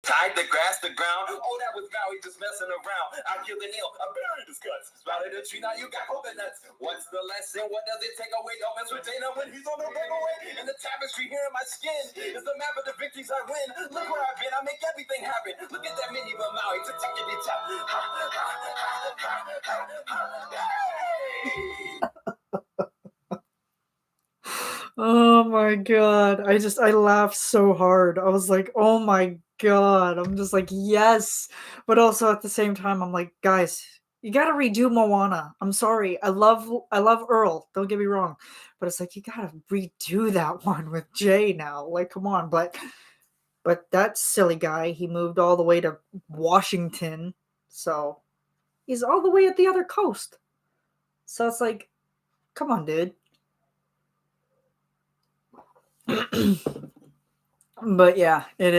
Tied the grass, the ground. Oh, that was Maui just messing around. I killed the nail. I buried his guts. Sprouted a tree. Now you got coconuts. What's the lesson? What does it take away? Don't mess with Dana when he's on the breakaway. And the tapestry here in my skin is the map of the victories I win. Look where I've been. I make everything happen. Look at that mini of Maui. Protecting the top. Oh my god. I laughed so hard. I was like, "Oh my god." I'm just like, "Yes." But also at the same time, I'm like, "Guys, you gotta redo Moana. I'm sorry. I love Earl. Don't get me wrong. But it's like you gotta redo that one with Jay now. Like, come on." But that silly guy, he moved all the way to Washington So he's all the way at the other coast. So it's like, come on, dude. But yeah, it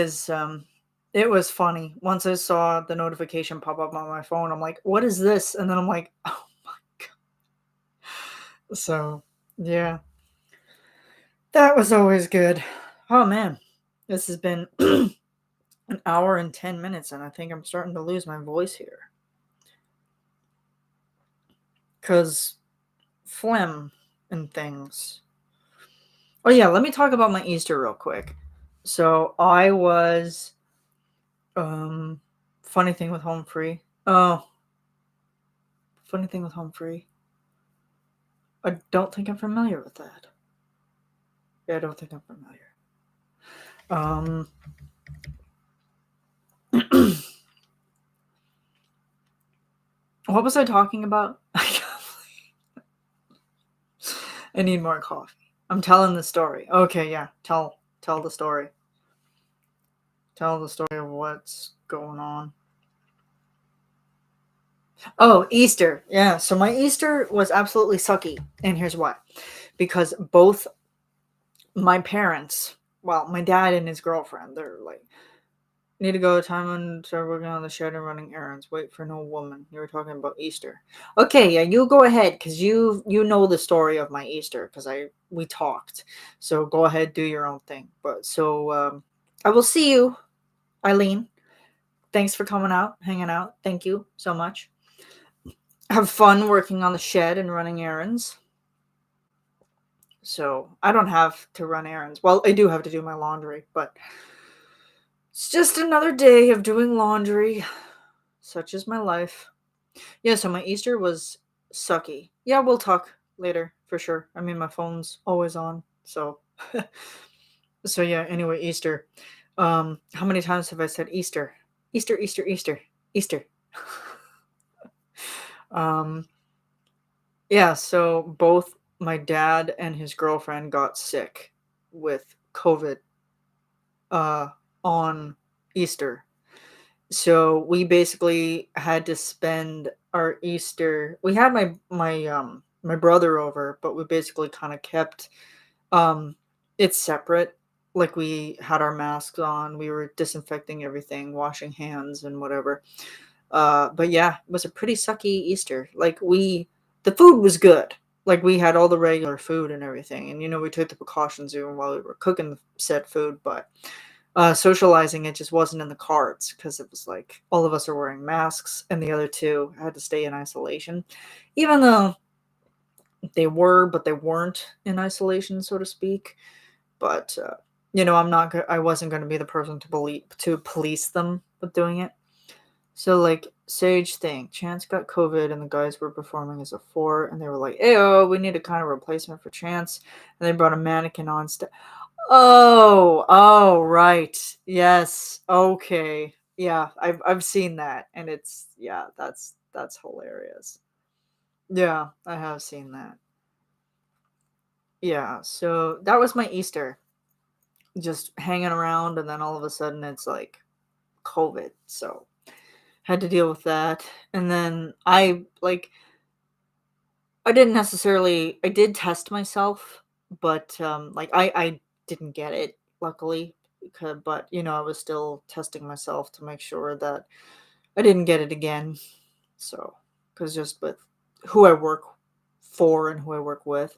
was funny. Once I saw the notification pop up on my phone, I'm like, what is this? And then I'm like, oh my god. So yeah, that was always good. Oh man, this has been an hour and 10 minutes, and I think I'm starting to lose my voice here. Because phlegm and things. Oh yeah, let me talk about my Easter real quick. So I was funny thing with home free. Oh, funny thing with home free. I don't think I'm familiar with that. Yeah, I don't think I'm familiar. What was I talking about? I need more coffee. I'm telling the story. Okay, yeah. Tell the story. Tell the story of what's going on. Oh, Easter. Yeah. So my Easter was absolutely sucky. And here's why. Because both my parents, well, my dad and his girlfriend, they're like, need to go time and start working on the shed and running errands. Wait for no woman. You were talking about Easter. Okay, yeah, you go ahead because you know the story of my Easter because we talked. So go ahead, do your own thing. But so I will see you, Eileen. Thanks for coming out, hanging out. Thank you so much. Have fun working on the shed and running errands. So I don't have to run errands. Well, I do have to do my laundry, but it's just another day of doing laundry. Such is my life. Yeah, so my Easter was sucky. Yeah, we'll talk later for sure. I mean, my phone's always on. So so yeah, anyway, Easter. How many times have I said Easter? Easter, Easter, Easter, Easter. um yeah, so both my dad and his girlfriend got sick with COVID uh on Easter. So we basically had to spend our Easter. We had my brother over, but we basically kind of kept um it separate. Like we had our masks on, we were disinfecting everything, washing hands and whatever. But yeah, it was a pretty sucky Easter. Like the food was good. Like we had all the regular food and everything, and we took the precautions even while we were cooking the said food, but socializing it just wasn't in the cards because it was like all of us are wearing masks and the other two had to stay in isolation, even though but they weren't in isolation, so to speak. But I wasn't going to be the person to police them with doing it. So like Sage thing, Chance got COVID and the guys were performing as a four, and they were like, "Ayo, we need a kind of replacement for Chance," and they brought a mannequin on stage. Oh, right. Yes. Okay. Yeah, I've seen that, and that's hilarious. Yeah, I have seen that. Yeah, so that was my Easter, just hanging around, and then all of a sudden it's like COVID, so had to deal with that. And then I did test myself, but like I didn't get it, luckily. But I was still testing myself to make sure that I didn't get it again. So, because just with who I work for and who I work with,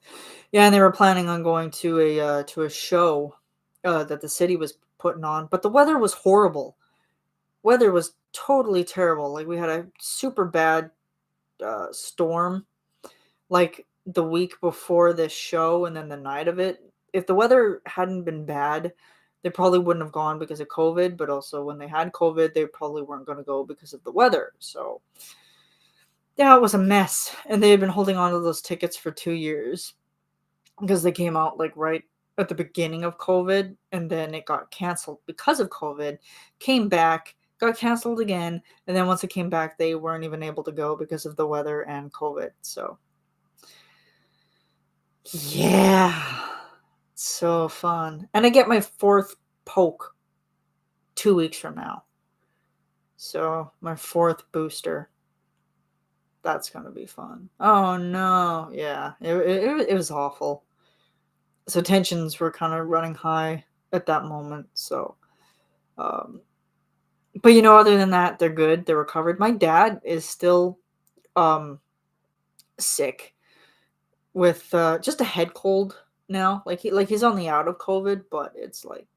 yeah, and they were planning on going to a show that the city was putting on, but the weather was horrible. Weather was totally terrible. Like we had a super bad storm like the week before this show and then the night of it. If the weather hadn't been bad, they probably wouldn't have gone because of COVID, but also when they had COVID, they probably weren't going to go because of the weather. So, yeah, it was a mess. And they had been holding on to those tickets for 2 years because they came out like right at the beginning of COVID and then it got canceled because of COVID, came back, got canceled again, and then once it came back, they weren't even able to go because of the weather and COVID. So, yeah. So fun. And I get my fourth poke 2 weeks from now. So my fourth booster. That's gonna be fun. Oh no, yeah, it was awful. So tensions were kind of running high at that moment. So, um, but other than that, they're good. They're recovered. My dad is still um sick with just a head cold now. He's on the out of COVID, but it's like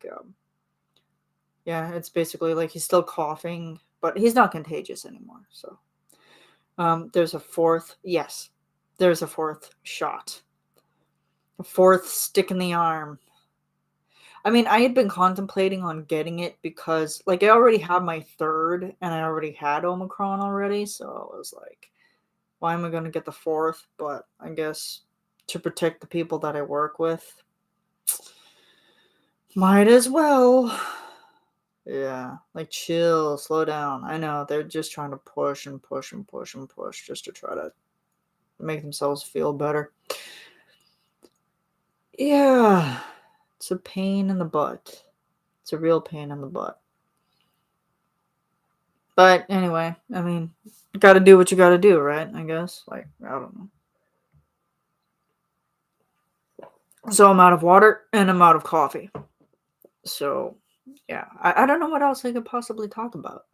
yeah, it's basically like he's still coughing, but he's not contagious anymore. So there's a fourth. Yes, there's a fourth shot. A fourth stick in the arm. I mean, I had been contemplating on getting it because, like, I already have my third, and I already had Omicron already. So I was like, why am I going to get the fourth? But I guess to protect the people that I work with, might as well. Yeah, like chill, slow down. I know they're just trying to push and push and push and push just to try to make themselves feel better. Yeah, it's a pain in the butt. It's a real pain in the butt. But anyway, I mean, you got to do what you got to do, right? I guess. Like, I don't know. So I'm out of water and I'm out of coffee. So, yeah, I don't know what else I could possibly talk about.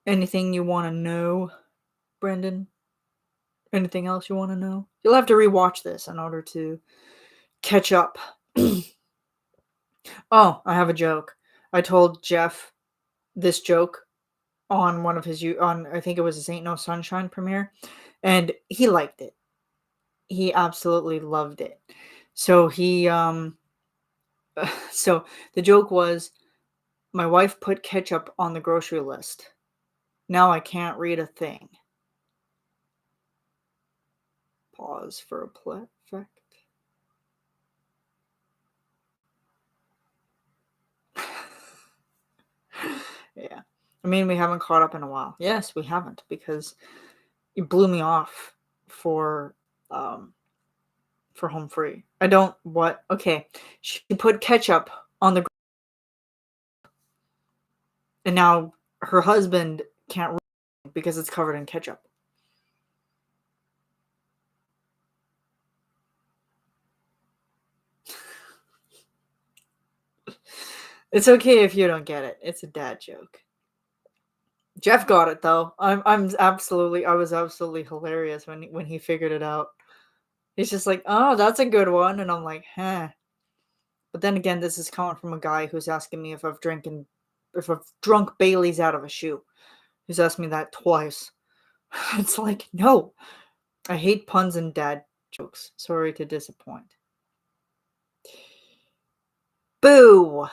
Anything you want to know, Brendan? Anything else you want to know? You'll have to rewatch this in order to catch up. Oh, I have a joke. I told Jeff this joke on one of his on I think it was his Ain't No Sunshine premiere, and he liked it. He absolutely loved it. So he so the joke was, my wife put ketchup on the grocery list. Now I can't read a thing. Pause for a play effect. Yeah. I mean, we haven't caught up in a while. Yes, we haven't, because you blew me off for um for Home Free. I don't what? Okay. She put ketchup on the and now her husband can't read because it's covered in ketchup. It's okay if you don't get it. It's a dad joke. Jeff got it though. I was absolutely hilarious when he figured it out. He's just like, "Oh, that's a good one." And I'm like, "Huh." But then again, this is coming from a guy who's asking me if I've drunk Bailey's out of a shoe. He's asked me that twice. It's like, "No. I hate puns and dad jokes. Sorry to disappoint." Boo!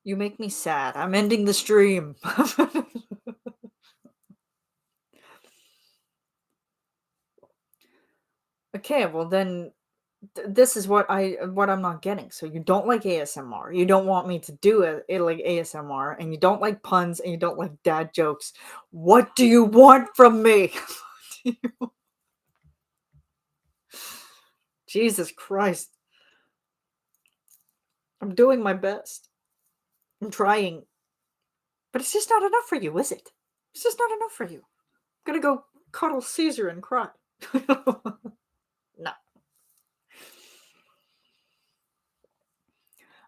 You make me sad. I'm ending the stream. Okay, well then this is what I'm not getting. So you don't like ASMR. You don't want me to do it like ASMR, and you don't like puns, and you don't like dad jokes. What do you want from me? Jesus Christ. I'm doing my best. I'm trying. But it's just not enough for you, is it? It's just not enough for you. I'm gonna go cuddle Caesar and cry. No.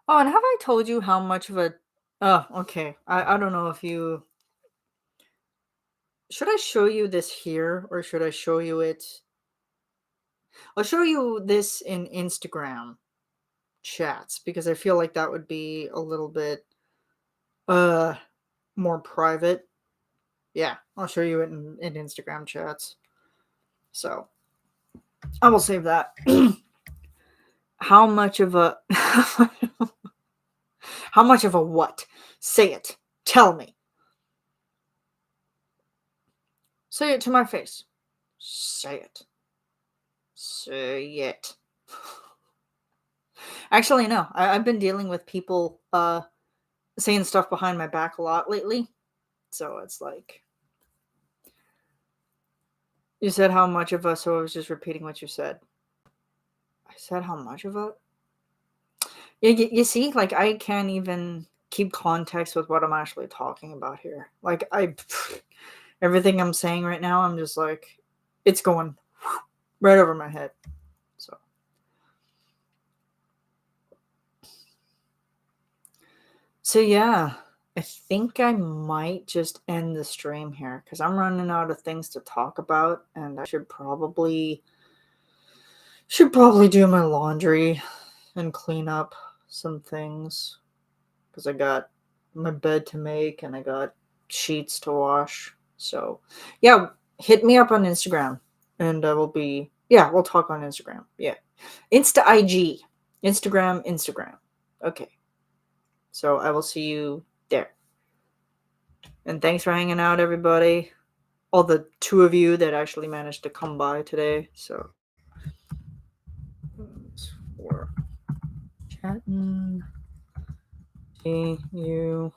Oh, and have I told you how much of a oh, okay. I don't know if you should I show you this here or should I show you it? I'll show you this in Instagram chats because I feel like that would be a little bit uh more private. Yeah, I'll show you it in Instagram chats. So I will save that. How much of a how much of a what? Say it. Tell me. Say it to my face. Say it. Say it. Actually, no. I've been dealing with people saying stuff behind my back a lot lately. So it's like, you said how much of a, so I was just repeating what you said. I said how much of a? Yeah, you see, like I can't even keep context with what I'm actually talking about here. Like everything I'm saying right now, I'm just like, it's going right over my head. So yeah, I think I might just end the stream here because I'm running out of things to talk about, and I should probably do my laundry and clean up some things because I got my bed to make and I got sheets to wash. So yeah, hit me up on Instagram and we'll talk on Instagram. Yeah. Insta IG. Instagram. Okay. So I will see you there. And thanks for hanging out, everybody. All the two of you that actually managed to come by today. So for chatting. See you.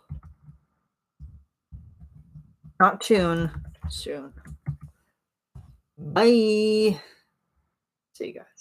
Not soon. Bye. See you guys.